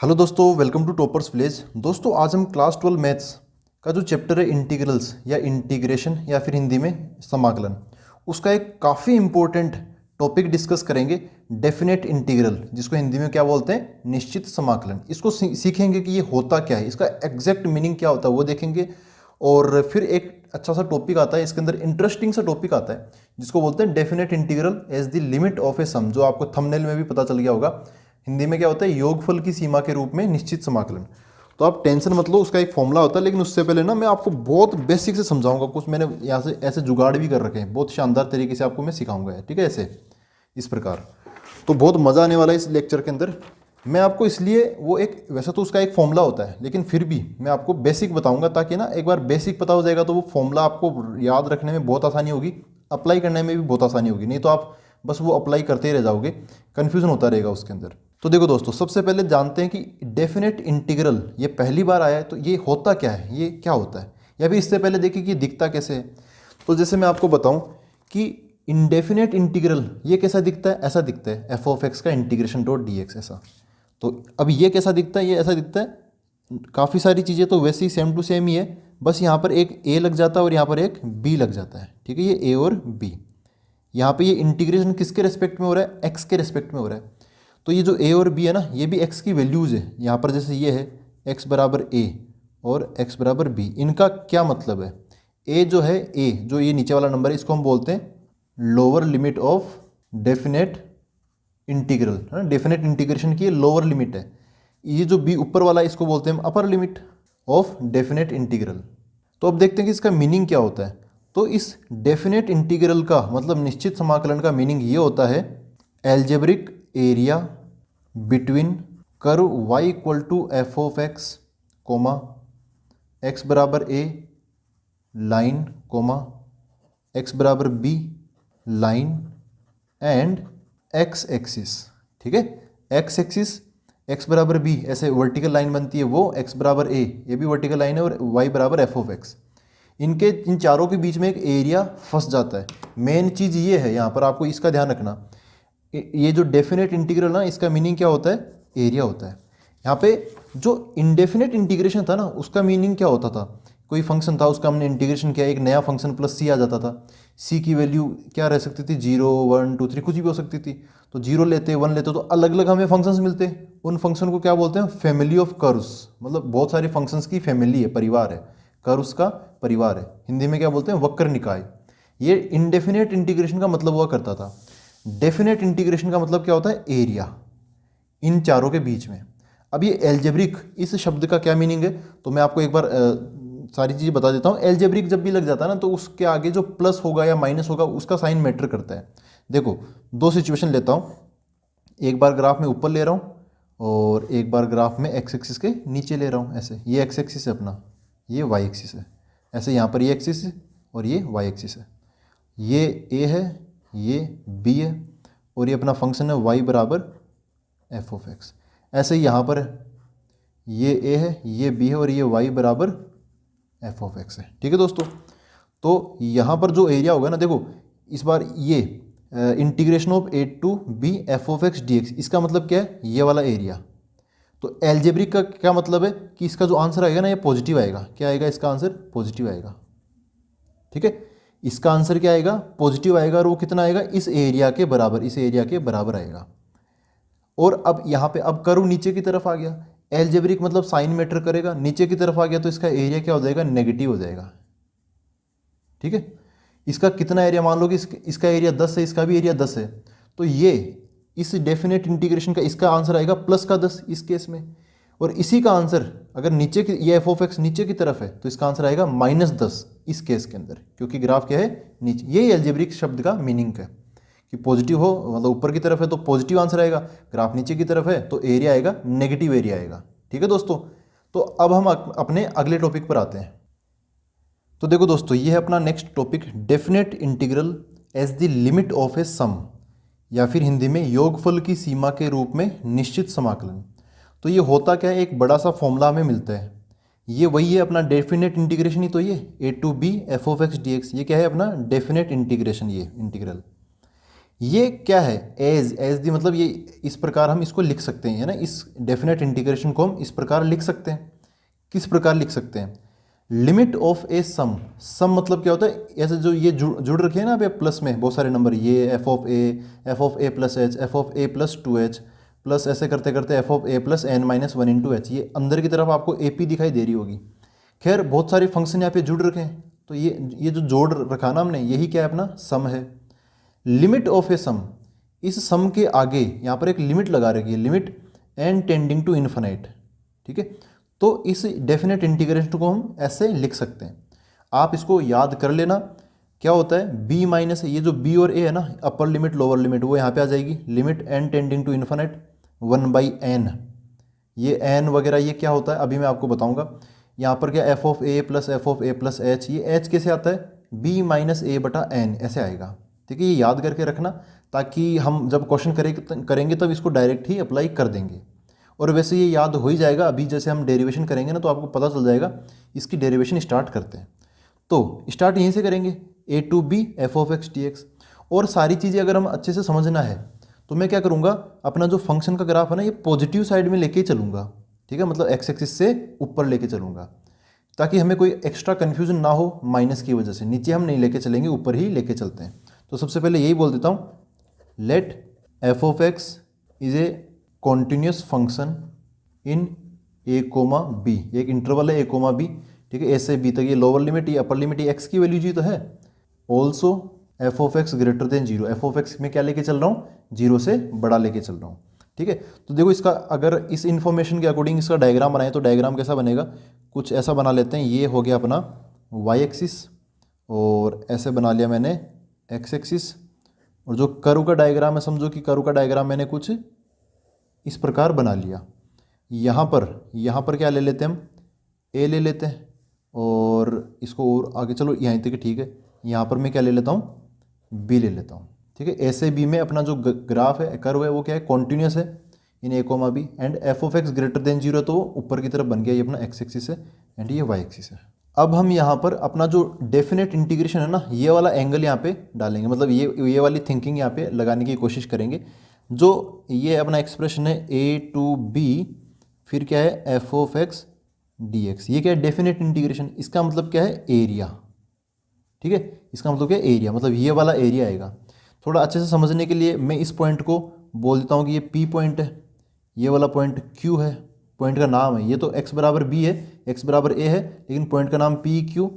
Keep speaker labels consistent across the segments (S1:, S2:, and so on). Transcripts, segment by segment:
S1: Hello दोस्तों, welcome to toppers village. दोस्तों आज हम क्लास 12 मैथ्स का जो चैप्टर है इंटीग्रल्स या इंटीग्रेशन या फिर हिंदी में समाकलन, उसका एक काफ़ी इंपॉर्टेंट टॉपिक डिस्कस करेंगे, डेफिनेट इंटीग्रल, जिसको हिंदी में क्या बोलते हैं, निश्चित समाकलन। इसको सीखेंगे कि ये होता क्या है, इसका एग्जैक्ट मीनिंग क्या होता है वो देखेंगे। और फिर एक अच्छा सा टॉपिक आता है इसके अंदर, इंटरेस्टिंग सा टॉपिक आता है जिसको बोलते हैं definite integral as the limit of a sum, जो आपको थंबनेल में भी पता चल गया होगा। हिंदी में क्या होता है, योगफल की सीमा के रूप में निश्चित समाकलन। तो आप टेंशन मत लो, उसका एक फॉर्मूला होता है, लेकिन उससे पहले ना मैं आपको बहुत बेसिक से समझाऊंगा। कुछ मैंने यहाँ से ऐसे जुगाड़ भी कर रखे हैं, बहुत शानदार तरीके से आपको मैं सिखाऊंगा, ठीक है, ऐसे इस प्रकार। तो बहुत मज़ा आने वाला है इस लेक्चर के अंदर। मैं आपको इसलिए वो एक, वैसे तो उसका एक फॉर्मूला होता है, लेकिन फिर भी मैं आपको बेसिक बताऊंगा, ताकि ना एक बार बेसिक पता हो जाएगा तो वो फॉर्मूला आपको याद रखने में बहुत आसानी होगी, अप्लाई करने में भी बहुत आसानी होगी। नहीं तो आप बस वो अप्लाई करते ही रह जाओगे, कन्फ्यूजन होता रहेगा उसके अंदर। तो देखो दोस्तों, सबसे पहले जानते हैं कि डेफिनेट इंटीग्रल ये पहली बार आया है, तो ये होता क्या है, ये क्या होता है, या फिर इससे पहले देखिए कि दिखता कैसे है। तो जैसे मैं आपको बताऊं कि इंडेफिनेट इंटीग्रल ये कैसा दिखता है, ऐसा दिखता है एफ ऑफ एक्स का इंटीग्रेशन डॉट डी एक्स, ऐसा। तो अब ये कैसा दिखता है, ये ऐसा दिखता है। काफ़ी सारी चीज़ें तो वैसे ही सेम टू सेम ही है, बस यहाँ पर एक ए लग जाता है और यहाँ पर एक बी लग जाता है, ठीक है, ये ए और बी। यहाँ पे ये इंटीग्रेशन किसके रेस्पेक्ट में हो रहा है, एक्स के रेस्पेक्ट में हो रहा है। तो ये जो ए और बी है ना, ये भी एक्स की वैल्यूज़ है। यहाँ पर जैसे ये है एक्स बराबर ए और एक्स बराबर बी, इनका क्या मतलब है, ए जो है, ए जो ये नीचे वाला नंबर है, इसको हम बोलते हैं lower limit of definite integral, है ना, डेफिनेट इंटीग्रेशन की लोअर लिमिट है। ये जो बी ऊपर वाला है, इसको बोलते हैं हम upper limit of definite integral. तो अब देखते हैं कि इसका मीनिंग क्या होता है। तो इस डेफिनेट इंटीग्रल का मतलब निश्चित समाकलन का मीनिंग ये होता है, algebraic area between curve y equal to F of X comma X बराबर ए लाइन कोमा एक्स बराबर B line and X axis, ठीक है। एक्स एक्सिस एक्स बराबर बी ऐसे वर्टिकल लाइन बनती है, वो एक्स बराबर ए ये भी वर्टिकल लाइन है, और y बराबर एफ ऑफ एक्स। इन चारों के बीच में एक एरिया फंस जाता है। मेन चीज़ ये है, यहाँ पर आपको इसका ध्यान रखना। ये जो डेफिनेट इंटीग्रल ना, इसका मीनिंग क्या होता है, एरिया होता है। यहाँ पे जो इंडेफिनेट इंटीग्रेशन था ना, उसका मीनिंग क्या होता था, कोई फंक्शन था, उसका हमने इंटीग्रेशन किया, एक नया फंक्शन प्लस सी आ जाता था। सी की वैल्यू क्या रह सकती थी, 0 1 2 3 कुछ भी हो सकती थी। तो 0 लेते 1 लेते तो अलग अलग हमें फंक्शंस मिलते। उन फंक्शन को क्या बोलते हैं, फैमिली ऑफ कर्व्स, मतलब बहुत सारे फंक्शंस की फैमिली है, परिवार है, कर्व्स का परिवार है। हिंदी में क्या बोलते हैं, वक्र निकाय। ये इंडेफिनेट इंटीग्रेशन का मतलब हुआ करता था। डेफिनेट इंटीग्रेशन का मतलब क्या होता है, एरिया इन चारों के बीच में। अब ये एल्जेब्रिक, इस शब्द का क्या मीनिंग है, तो मैं आपको एक बार सारी चीज़ें बता देता हूँ। एल्जेब्रिक जब भी लग जाता है ना, तो उसके आगे जो प्लस होगा या माइनस होगा, उसका साइन मैटर करता है। देखो दो सिचुएशन लेता हूँ, एक बार ग्राफ में ऊपर ले रहा हूँ और एक बार ग्राफ में एक्स एक्सिस के नीचे ले रहा हूँ। ऐसे ये एक्स एक्सिस है अपना, ये वाई एक्सिस है। ऐसे यहाँ पर ये एक्सिस है और ये वाई एक्सिस है। ये ए है, ये बी है, और ये अपना फंक्शन है y बराबर एफ ऑफ एक्स। ऐसे ही यहाँ पर है, ये ए है, ये बी है, और ये y बराबर एफ ऑफ एक्स है, ठीक है दोस्तों। तो यहाँ पर जो एरिया होगा ना, देखो इस बार ये integration of A to B F of x D X, इसका मतलब क्या है, ये वाला एरिया। तो एल्जेब्रिक का क्या मतलब है कि इसका जो आंसर आएगा ना, ये पॉजिटिव आएगा। क्या आएगा इसका आंसर, पॉजिटिव आएगा, ठीक है। इसका आंसर क्या आएगा, पॉजिटिव आएगा, और वो कितना आएगा, इस एरिया के बराबर, इस एरिया के बराबर आएगा। और अब यहाँ पे अब कर्व नीचे की तरफ आ गया, एल्जेब्रिक मतलब साइन मैटर करेगा, नीचे की तरफ आ गया तो इसका एरिया क्या हो जाएगा, नेगेटिव हो जाएगा, ठीक है। इसका कितना एरिया, मान लो कि इसका एरिया 10 है, इसका भी एरिया 10 है, तो ये इस डेफिनेट इंटीग्रेशन का इसका आंसर आएगा प्लस का 10 इस केस में। और इसी का आंसर अगर नीचे की, ये एफ ऑफ एक्स नीचे की तरफ है, तो इसका आंसर आएगा -10 इस केस के अंदर, क्योंकि ग्राफ क्या है, नीचे। यही एल्जेब्रिक शब्द का मीनिंग है कि पॉजिटिव हो मतलब ऊपर की तरफ है तो पॉजिटिव आंसर आएगा, ग्राफ नीचे की तरफ है तो एरिया आएगा, नेगेटिव एरिया आएगा, ठीक है दोस्तों। तो अब हम अपने अगले टॉपिक पर आते हैं। तो देखो दोस्तों, ये है अपना next topic, definite integral as the limit of a sum, या फिर हिंदी में योगफल की सीमा के रूप में निश्चित समाकलन। तो ये होता क्या है, एक बड़ा सा फॉर्मूला हमें मिलता है, ये वही है अपना डेफिनेट इंटीग्रेशन ही तो ये A to B F of x D X, ये क्या है अपना डेफिनेट इंटीग्रेशन, ये इंटीग्रल। ये क्या है, एज दी मतलब ये इस प्रकार हम इसको लिख सकते हैं, है ना। इस डेफिनेट इंटीग्रेशन को हम इस प्रकार लिख सकते हैं। किस प्रकार लिख सकते हैं, लिमिट ऑफ ए सम मतलब क्या होता है, ऐसे जो ये जुड़ रखे हैं ना अभी प्लस में बहुत सारे नंबर, ये F of A plus H, F of A plus 2h plus ऐसे करते करते F of A plus N minus 1 into H, ये अंदर की तरफ आपको ए पी दिखाई दे रही होगी। खैर बहुत सारे फंक्शन यहाँ पे जुड़ रखे हैं, तो ये जो जोड़ रखा ना हमने, यही क्या है, अपना सम है। लिमिट ऑफ ए सम, इस सम के आगे यहाँ पर एक लिमिट लगा रखी है, limit N tending to infinite, ठीक है। तो इस डेफिनेट इंटीग्रेशन को हम ऐसे लिख सकते हैं। आप इसको याद कर लेना, क्या होता है b माइनस, ये जो b और a है ना, अपर लिमिट लोअर लिमिट, वो यहाँ पे आ जाएगी, limit n tending to infinite 1/n। ये n वगैरह ये क्या होता है अभी मैं आपको बताऊंगा। यहाँ पर क्या f of a plus F of a plus H, ये h कैसे आता है, b माइनस a बटा n ऐसे आएगा, ठीक है। ये याद करके रखना, ताकि हम जब क्वेश्चन करेंगे तब इसको डायरेक्ट ही अप्लाई कर देंगे। और वैसे ये याद हो ही जाएगा, अभी जैसे हम डेरिवेशन करेंगे ना तो आपको पता चल जाएगा। इसकी डेरिवेशन स्टार्ट करते हैं, तो स्टार्ट यहीं से करेंगे, A to B F of x D X. और सारी चीज़ें अगर हम अच्छे से समझना है तो मैं क्या करूँगा, अपना जो फंक्शन का ग्राफ है ना, ये पॉजिटिव साइड में लेके ही चलूँगा, ठीक है। मतलब एक्स एक्सिस से ऊपर लेके चलूँगा, ताकि हमें कोई एक्स्ट्रा कन्फ्यूजन ना हो माइनस की वजह से। नीचे हम नहीं लेके चलेंगे, ऊपर ही लेके चलते हैं। तो सबसे पहले यही बोल देता हूँ, let F of X is a continuous function in A comma B, एक इंटरवल है ए कोमा बी, ठीक है, ए से बी तक। ये लोअर लिमिट, ये अपर लिमिट, ये एक्स की वैल्यू जी तो है। Also F of X greater than zero, F of x में क्या लेके चल रहा हूँ, जीरो से बड़ा लेके चल रहा हूँ, ठीक है। तो देखो इसका, अगर इस इन्फॉर्मेशन के अकॉर्डिंग इसका डायग्राम बनाए तो डायग्राम कैसा बनेगा, कुछ ऐसा बना लेते हैं। ये हो गया अपना वाई एक्सिस, और ऐसे बना लिया मैंने एक्स एक्सिस। और जो कर्व का डायग्राम है, समझो कि कर्व का डायग्राम मैंने कुछ इस प्रकार बना लिया। यहाँ पर क्या ले लेते हैं हम, ए ले लेते हैं, और इसको और आगे चलो यहाँ तक, ठीक है। यहाँ पर मैं क्या ले लेता हूँ, बी ले लेता हूँ, ठीक है। ए से बी में अपना जो ग्राफ है, कर्व है, वो क्या है, कॉन्टिन्यूस है in A comma B. And F of X greater than zero, तो वो ऊपर की तरफ बन गया, ये अपना एक्स एक्सिस है एंड ये वाई एक्सिस है। अब हम यहाँ पर अपना जो डेफिनेट इंटीग्रेशन है ना, ये वाला एंगल यहाँ पे डालेंगे, मतलब ये वाली थिंकिंग यहाँ पे लगाने की कोशिश करेंगे। जो ये अपना एक्सप्रेशन है ए टू बी, फिर क्या है F of x D X, ये क्या है डेफिनेट इंटीग्रेशन। इसका मतलब क्या है, एरिया, ठीक है। इसका मतलब क्या है, एरिया, मतलब ये वाला एरिया आएगा। थोड़ा अच्छे से समझने के लिए मैं इस पॉइंट को बोल देता हूँ कि ये पी पॉइंट है, ये वाला पॉइंट क्यू है, पॉइंट का नाम है। ये तो एक्स बराबर बी है, एक्स बराबर ए है, लेकिन पॉइंट का नाम पी क्यू।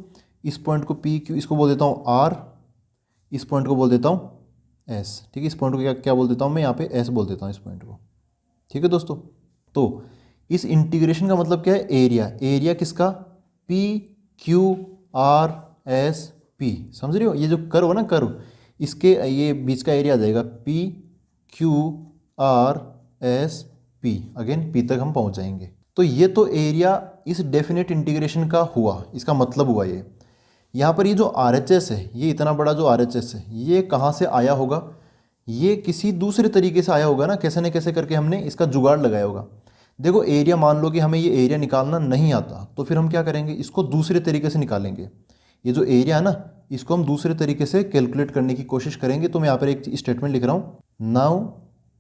S1: इस पॉइंट को पी क्यू, इसको बोल देता हूँ आर, इस पॉइंट को बोल देता हूँ एस, ठीक है। इस पॉइंट को क्या क्या बोल देता हूँ मैं, यहाँ पे एस बोल देता हूँ इस पॉइंट को, ठीक है दोस्तों। तो इस इंटीग्रेशन का मतलब क्या है, एरिया। एरिया किसका, P Q R S P, समझ रहे हो। ये जो कर्व है ना, कर्व, इसके ये बीच का एरिया आ जाएगा P Q R S P, again P तक हम पहुंच जाएंगे। तो ये तो एरिया इस डेफिनेट इंटीग्रेशन का हुआ, इसका मतलब हुआ ये। यहाँ पर ये जो आर एच एस है, ये इतना बड़ा जो आर एच एस है, ये कहाँ से आया होगा, ये किसी दूसरे तरीके से आया होगा ना, कैसे न कैसे करके हमने इसका जुगाड़ लगाया होगा। देखो एरिया, मान लो कि हमें ये एरिया निकालना नहीं आता, तो फिर हम क्या करेंगे, इसको दूसरे तरीके से निकालेंगे। ये जो एरिया है ना, इसको हम दूसरे तरीके से कैलकुलेट करने की कोशिश करेंगे। तो मैं यहाँ पर एक स्टेटमेंट लिख रहा हूँ, now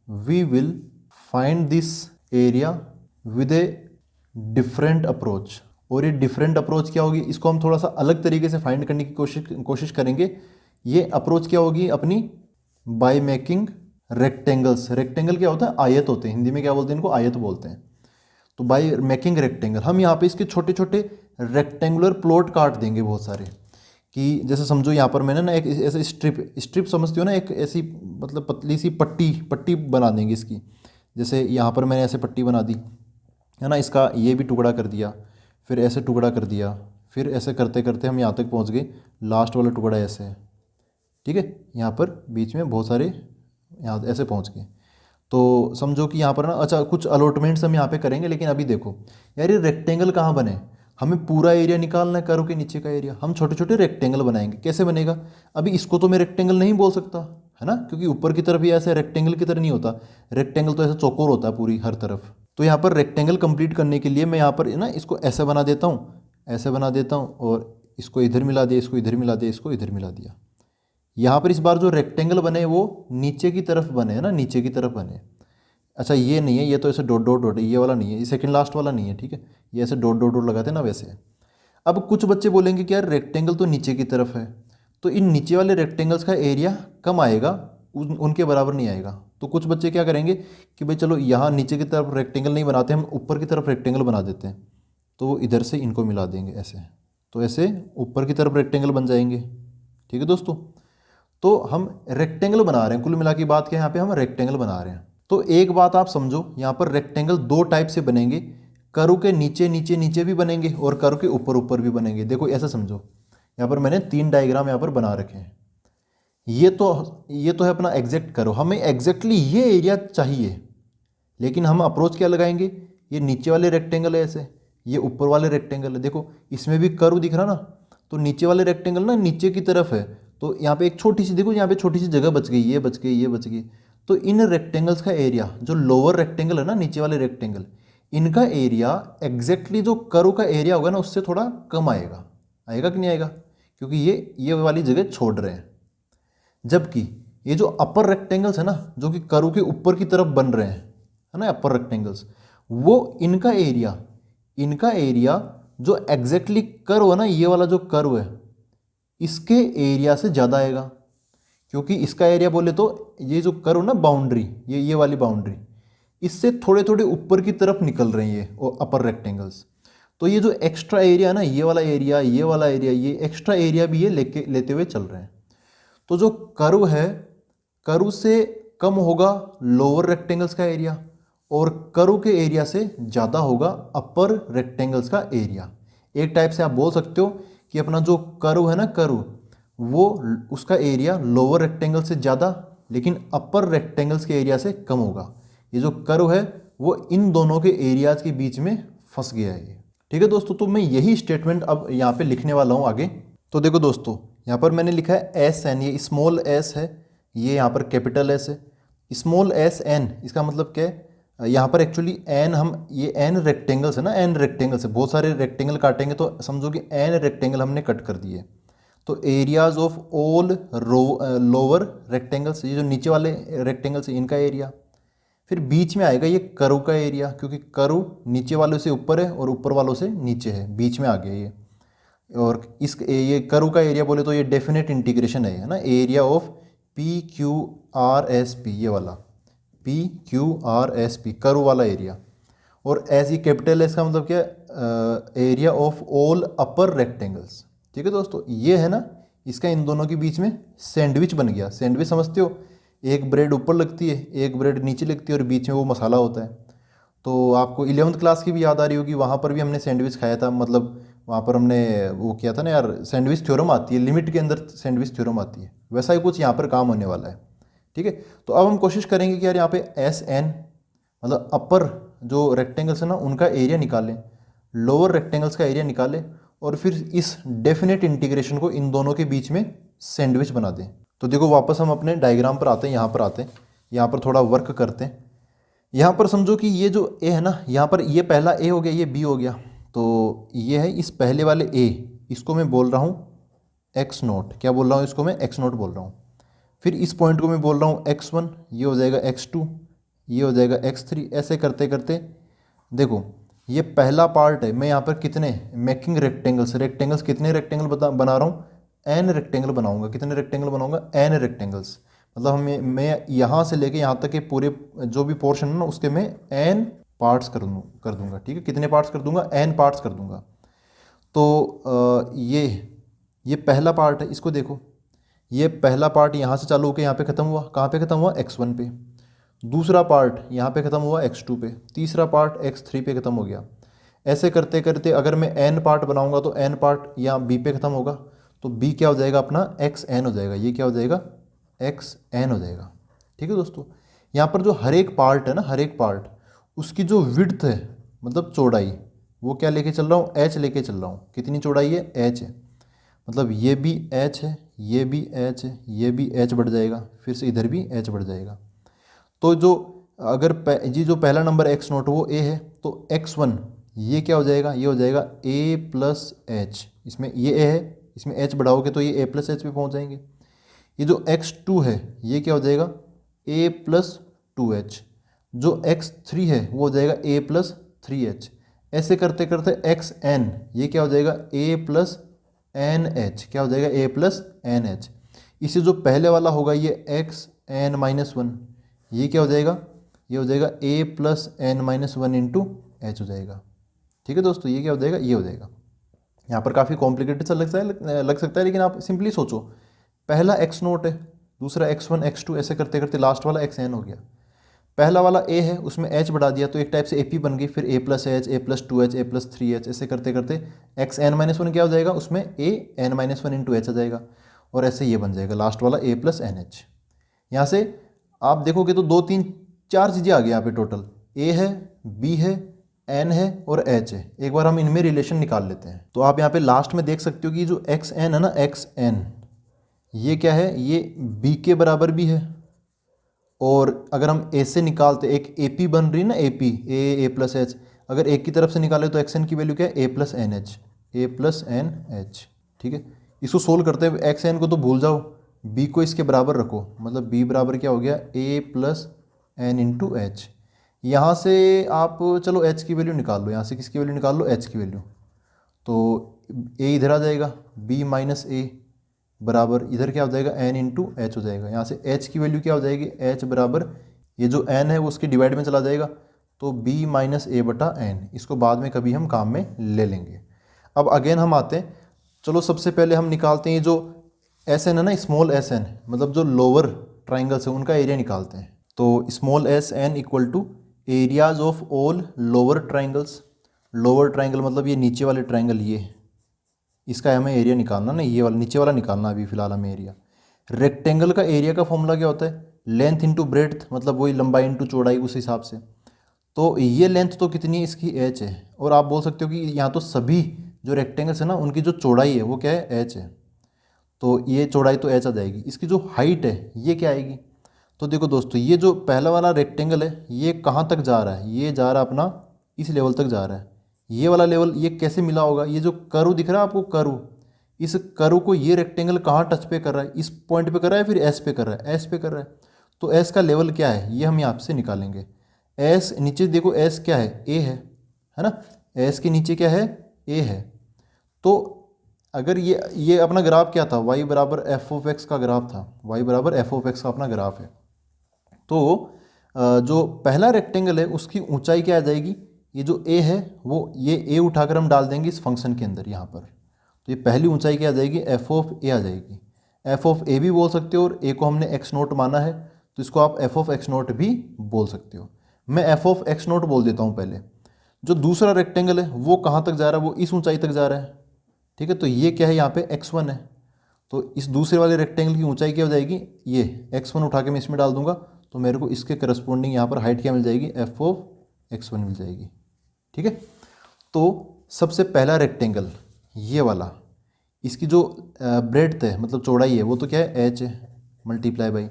S1: we will find this area with a different approach. और ये डिफरेंट अप्रोच क्या होगी, इसको हम थोड़ा सा अलग तरीके से फाइंड करने की कोशिश करेंगे। ये अप्रोच क्या होगी अपनी, बाय मेकिंग रेक्टेंगल्स। रेक्टेंगल क्या होता है, आयत होते हैं, हिंदी में क्या बोलते हैं इनको, आयत बोलते हैं। तो बाय मेकिंग रेक्टेंगल, हम यहाँ पे इसके छोटे छोटे रेक्टेंगुलर प्लॉट काट देंगे बहुत सारे। कि जैसे समझो यहाँ पर मैंने ना एक ऐसे स्ट्रिप समझती हो ना, एक ऐसी मतलब पतली सी पट्टी बना देंगे इसकी। जैसे यहाँ पर मैंने ऐसे पट्टी बना दी है ना, इसका ये भी टुकड़ा कर दिया, फिर ऐसे टुकड़ा कर दिया, फिर ऐसे करते करते हम यहाँ तक पहुँच गए, लास्ट वाला टुकड़ा ऐसे है, ठीक है। यहाँ पर बीच में बहुत सारे यहाँ ऐसे पहुँच गए। तो समझो कि यहाँ पर ना, अच्छा कुछ अलॉटमेंट्स हम यहाँ पे करेंगे, लेकिन अभी देखो यार ये रेक्टेंगल कहाँ बने, हमें पूरा एरिया निकालना है, कर्व के नीचे का एरिया। हम छोटे छोटे रेक्टेंगल बनाएंगे, कैसे बनेगा, अभी इसको तो मैं रेक्टेंगल नहीं बोल सकता है ना, क्योंकि ऊपर की तरफ ये ऐसे रेक्टेंगल की तरह नहीं होता। रेक्टेंगल तो ऐसे चौकोर होता है पूरी हर तरफ। तो यहाँ पर रेक्टेंगल कंप्लीट करने के लिए मैं यहाँ पर ना इसको ऐसे बना देता हूँ, ऐसे बना देता हूँ, और इसको इधर मिला दिया, इसको इधर मिला दिया, इसको इधर मिला दिया। यहाँ पर इस बार जो रेक्टेंगल बने वो नीचे की तरफ बने हैं ना, नीचे की तरफ बने। अच्छा ये नहीं है, ये तो ऐसे डॉट डॉट डॉट, ये वाला नहीं है, ये सेकंड लास्ट वाला नहीं है, ठीक है, ये ऐसे डॉट डॉट डॉट लगाते हैं ना वैसे। अब कुछ बच्चे बोलेंगे कि यार रेक्टेंगल तो नीचे की तरफ है, तो इन नीचे वाले रेक्टेंगल्स का एरिया कम आएगा, उनके बराबर नहीं आएगा। तो कुछ बच्चे क्या करेंगे कि भाई चलो यहाँ नीचे की तरफ रेक्टेंगल नहीं बनाते, हम ऊपर की तरफ रेक्टेंगल बना देते हैं, तो इधर से इनको मिला देंगे ऐसे, तो ऐसे ऊपर की तरफ रेक्टेंगल बन जाएंगे। ठीक है दोस्तों, तो हम रेक्टेंगल बना रहे हैं, कुल मिला की बात क्या है, यहाँ पे हम रेक्टेंगल बना रहे हैं। तो एक बात आप समझो, यहाँ पर रेक्टेंगल दो टाइप से बनेंगे, कर्व के नीचे नीचे नीचे भी बनेंगे और कर्व के ऊपर ऊपर भी बनेंगे। देखो ऐसा समझो, यहाँ पर मैंने 3 डायग्राम यहाँ पर बना रखे हैं। ये तो है अपना एग्जैक्ट कर्व, हमें एग्जैक्टली ये एरिया चाहिए, लेकिन हम अप्रोच क्या लगाएंगे, ये नीचे वाले रेक्टेंगल है ऐसे, ये ऊपर वाले रेक्टेंगल है। देखो इसमें भी कर्व दिख रहा ना, तो नीचे वाले रेक्टेंगल ना नीचे की तरफ है, तो यहाँ पे एक छोटी सी, देखो यहाँ पे छोटी सी जगह बच गई, ये बच गई, ये बच गई। तो इन रेक्टेंगल्स का एरिया, जो लोअर रेक्टेंगल है ना, नीचे वाले रेक्टेंगल, इनका एरिया एग्जैक्टली जो कर्व का एरिया होगा ना उससे थोड़ा कम आएगा। आएगा कि नहीं आएगा, क्योंकि ये वाली जगह छोड़ रहे हैं। जबकि ये जो अपर रेक्टेंगल्स है ना, जो कि कर्व के ऊपर की तरफ बन रहे हैं, है ना, अपर रेक्टेंगल्स, वो इनका एरिया जो एग्जैक्टली कर्व है ना, ये वाला जो कर्व है, इसके एरिया से ज़्यादा आएगा। क्योंकि इसका एरिया बोले तो ये जो कर्व ना, बाउंड्री, ये वाली बाउंड्री, इससे थोड़े थोड़े ऊपर की तरफ निकल रहे हैं ये अपर रेक्टेंगल्स। तो ये जो एक्स्ट्रा एरिया है ना, ये वाला एरिया, ये वाला एरिया, ये एक्स्ट्रा एरिया भी ये लेते हुए चल रहे हैं। तो जो कर्व है, कर्व से कम होगा लोअर रेक्टेंगल्स का एरिया, और कर्व के एरिया से ज़्यादा होगा अपर रेक्टेंगल्स का एरिया। एक टाइप से आप बोल सकते हो कि अपना जो कर्व है ना, कर्व, वो उसका एरिया लोअर रेक्टेंगल से ज़्यादा लेकिन अपर रेक्टेंगल्स के एरिया से कम होगा। ये जो कर्व है वो इन दोनों के एरियाज के बीच में फंस गया है ये। ठीक है दोस्तों, तो मैं यही स्टेटमेंट अब यहाँ पे लिखने वाला हूँ आगे। तो देखो दोस्तों, यहाँ पर मैंने लिखा है एस एन, ये स्मॉल एस है, ये यहाँ पर कैपिटल एस है। स्मॉल एस एन, इसका मतलब क्या है, यहाँ पर एक्चुअली एन, हम ये एन रेक्टेंगल्स है ना, एन रेक्टेंगल्स है, बहुत सारे रेक्टेंगल काटेंगे तो समझो कि एन रेक्टेंगल हमने कट कर दिए। तो areas of all lower rectangles, ये जो नीचे वाले रेक्टेंगल्स है इनका एरिया। फिर बीच में आएगा ये कर्व का एरिया, क्योंकि कर्व नीचे वालों से ऊपर है और ऊपर वालों से नीचे है, बीच में आ गया ये। और ये कर्व का एरिया बोले तो ये डेफिनेट इंटीग्रेशन है ना, area of P Q R S P, ये वाला P Q R S P, curve वाला एरिया। और एस, ये कैपिटल एस का मतलब क्या है, area of all upper rectangles. ठीक है दोस्तों, ये है ना, इसका इन दोनों के बीच में सैंडविच बन गया। सैंडविच समझते हो, एक ब्रेड ऊपर लगती है, एक ब्रेड नीचे लगती है और बीच में वो मसाला होता है। तो आपको 11th क्लास की भी याद आ रही होगी, वहाँ पर भी हमने सैंडविच खाया था, मतलब वहाँ पर हमने वो किया था ना यार, सैंडविच थ्योरम आती है, लिमिट के अंदर सैंडविच थ्योरम आती है, वैसा ही कुछ यहाँ पर काम होने वाला है। ठीक है, तो अब हम कोशिश करेंगे कि यार यहाँ पे एस एन, मतलब अपर जो रेक्टेंगल्स है ना उनका एरिया निकालें, लोअर रेक्टेंगल्स का एरिया निकालें, और फिर इस डेफिनेट इंटीग्रेशन को इन दोनों के बीच में सैंडविच बना दें। तो देखो वापस हम अपने डायग्राम पर आते हैं, यहाँ पर आते हैं, यहाँ पर थोड़ा वर्क करते हैं। यहाँ पर समझो कि ये जो ए है ना, यहाँ पर ये पहला ए हो गया, ये बी हो गया, तो ये है इस पहले वाले ए, इसको मैं बोल रहा हूँ एक्स नोट, क्या बोल रहा हूँ इसको मैं, एक्स नोट बोल रहा हूँ। फिर इस पॉइंट को मैं बोल रहा हूँ एक्स वन, ये हो जाएगा एक्स टू, ये हो जाएगा एक्स थ्री। ऐसे करते करते देखो ये पहला पार्ट है, मैं यहाँ पर कितने मेकिंग रेक्टेंगल्स कितने रेक्टेंगल बना रहा हूँ, एन रेक्टेंगल बनाऊंगा। कितने रेक्टेंगल बनाऊंगा, एन रेक्टेंगल्स। मतलब मैं यहाँ से लेके यहाँ तक के पूरे जो भी पोर्शन है ना उसके मैं एन पार्ट्स कर दूंगा। ठीक है, कितने पार्ट्स कर दूंगा, एन पार्ट्स कर दूंगा। तो ये पहला पार्ट है, इसको देखो, ये पहला पार्ट यहाँ से चालू होकर यहाँ पे ख़त्म हुआ, कहाँ पे ख़त्म हुआ, x1 पे। दूसरा पार्ट यहाँ पे ख़त्म हुआ x2 पे, तीसरा पार्ट x3 पे ख़त्म हो गया। ऐसे करते करते अगर मैं n पार्ट बनाऊंगा तो n पार्ट यहाँ b पे ख़त्म होगा, तो b क्या हो जाएगा अपना xn हो जाएगा, ये क्या हो जाएगा xn हो जाएगा। ठीक है दोस्तों, यहाँ पर जो हर एक पार्ट है ना, हर एक पार्ट उसकी जो विड्थ है मतलब चौड़ाई, वो क्या लेके चल रहा हूँ, h लेके चल रहा हूँ। कितनी चौड़ाई है, h है, मतलब ये भी h है, ये भी h है, ये भी h बढ़ जाएगा, फिर से इधर भी h बढ़ जाएगा। तो जो अगर जी जो पहला नंबर x नोट वो a है, तो x1 ये क्या हो जाएगा, ये हो जाएगा a प्लस एच, इसमें ये a है, इसमें h बढ़ाओगे तो ये a प्लस एच पे पहुँच जाएंगे। ये जो x2 है ये क्या हो जाएगा a प्लस 2h, जो x3 है वो हो जाएगा a प्लस 3h। ऐसे करते करते xn ये क्या हो जाएगा a प्लस एन एच, क्या हो जाएगा a प्लस एन एच। इसे जो पहले वाला होगा ये xn-1, ये क्या हो जाएगा, ये हो जाएगा a plus n-1 into H हो जाएगा। ठीक है दोस्तों, ये क्या हो जाएगा, ये हो जाएगा। यहाँ पर काफ़ी कॉम्प्लिकेटेड सा लग सकता है, लेकिन आप सिंपली सोचो, पहला x नोट है, दूसरा x1 x2, ऐसे करते करते लास्ट वाला xn हो गया। पहला वाला a है, उसमें h बढ़ा दिया तो एक टाइप से AP बन गई, फिर a plus H, a plus 2h, a plus 3h, ऐसे करते करते xn-1 क्या हो जाएगा, उसमें a n-1 इंटू एच आ जाएगा, और ऐसे ये बन जाएगा लास्ट वाला a प्लस एन एच। यहाँ से आप देखोगे तो 2 3 4 चीज़ें आ गई यहाँ पे टोटल, a है, b है, n है और h है। एक बार हम इनमें रिलेशन निकाल लेते हैं। तो आप यहाँ पे लास्ट में देख सकते हो कि जो xn है ना, xn ये क्या है, ये b के बराबर भी है, और अगर हम a से निकालते, एक AP बन रही है ना, AP a प्लस एच, अगर एक की तरफ से निकाले तो xn की वैल्यू क्या है, a plus N H, a plus N H. ठीक है, इसको सोल्व करते हैं, xn को तो भूल जाओ, b को इसके बराबर रखो, मतलब b बराबर क्या हो गया, a plus N into H. यहाँ से आप चलो h की वैल्यू निकाल लो, यहाँ से किसकी वैल्यू निकाल लो, h की वैल्यू, तो a इधर आ जाएगा, b माइनस ए बराबर इधर क्या हो जाएगा, n इंटू एच हो जाएगा। यहाँ से h की वैल्यू क्या हो जाएगी, h बराबर ये जो n है वो उसकी डिवाइड में चला जाएगा, तो b माइनस ए बटा एन। इसको बाद में कभी हम काम में ले लेंगे। अब अगेन हम आते हैं, चलो सबसे पहले हम निकालते हैं ये जो एस एन है ना, स्मॉल एस एन, मतलब जो लोअर ट्राइंगल्स है उनका एरिया निकालते हैं। तो small S N equal to areas of all lower triangles. Lower triangle मतलब ये नीचे वाले ट्राइंगल, ये इसका हमें एरिया निकालना ना, ये वाला नीचे वाला निकालना अभी फिलहाल हमें एरिया। रेक्टेंगल का एरिया का फॉर्मूला क्या होता है, लेंथ इंटू ब्रेड्थ, मतलब वही लंबाई इंटू चौड़ाई, उस हिसाब से। तो ये लेंथ तो कितनी है, इसकी एच है, और आप बोल सकते हो कि यहाँ तो सभी जो रेक्टेंगल्स है ना उनकी जो चौड़ाई है वो क्या है, एच है, तो ये चौड़ाई तो एच आ जाएगी। इसकी जो हाइट है ये क्या आएगी, तो देखो दोस्तों, ये जो पहला वाला रेक्टेंगल है ये कहाँ तक जा रहा है, ये जा रहा है अपना इस लेवल तक जा रहा है। ये वाला लेवल ये कैसे मिला होगा, ये जो कर्व दिख रहा है आपको, कर्व, इस कर्व को ये रेक्टेंगल कहाँ टच पे कर रहा है, इस पॉइंट पे कर रहा है, फिर एस पे कर रहा है, एस पे कर रहा है। तो एस का लेवल क्या है ये हम यहाँ से निकालेंगे। एस नीचे देखो, एस क्या है, ए है ना, एस के नीचे क्या है, ए है। तो अगर ये अपना ग्राफ क्या था, y बराबर एफ ऑफ एक्स का ग्राफ था, y बराबर एफ ऑफ एक्स का अपना ग्राफ है। तो जो पहला रेक्टेंगल है उसकी ऊंचाई क्या आ जाएगी, ये जो a है वो ये a उठाकर हम डाल देंगे इस फंक्शन के अंदर यहाँ पर, तो ये पहली ऊंचाई क्या आ जाएगी, f ऑफ a आ जाएगी। f ऑफ a भी बोल सकते हो, और a को हमने x नोट माना है तो इसको आप f ऑफ x नोट भी बोल सकते हो। मैं f ऑफ x नोट बोल देता हूँ पहले। जो दूसरा रेक्टेंगल है वो कहाँ तक जा रहा है, वो इस ऊंचाई तक जा रहा है। ठीक है, तो ये क्या है यहाँ पे x1 है, तो इस दूसरे वाले रेक्टेंगल की ऊंचाई क्या हो जाएगी, ये x1 उठा के मैं इसमें डाल दूंगा, तो मेरे को इसके करस्पॉन्डिंग यहाँ पर हाइट क्या मिल जाएगी, f ऑफ x1 मिल जाएगी। ठीक है, तो सबसे पहला रेक्टेंगल ये वाला, इसकी जो ब्रेड्थ है मतलब चौड़ाई है वो तो क्या है, h है, मल्टीप्लाई बाई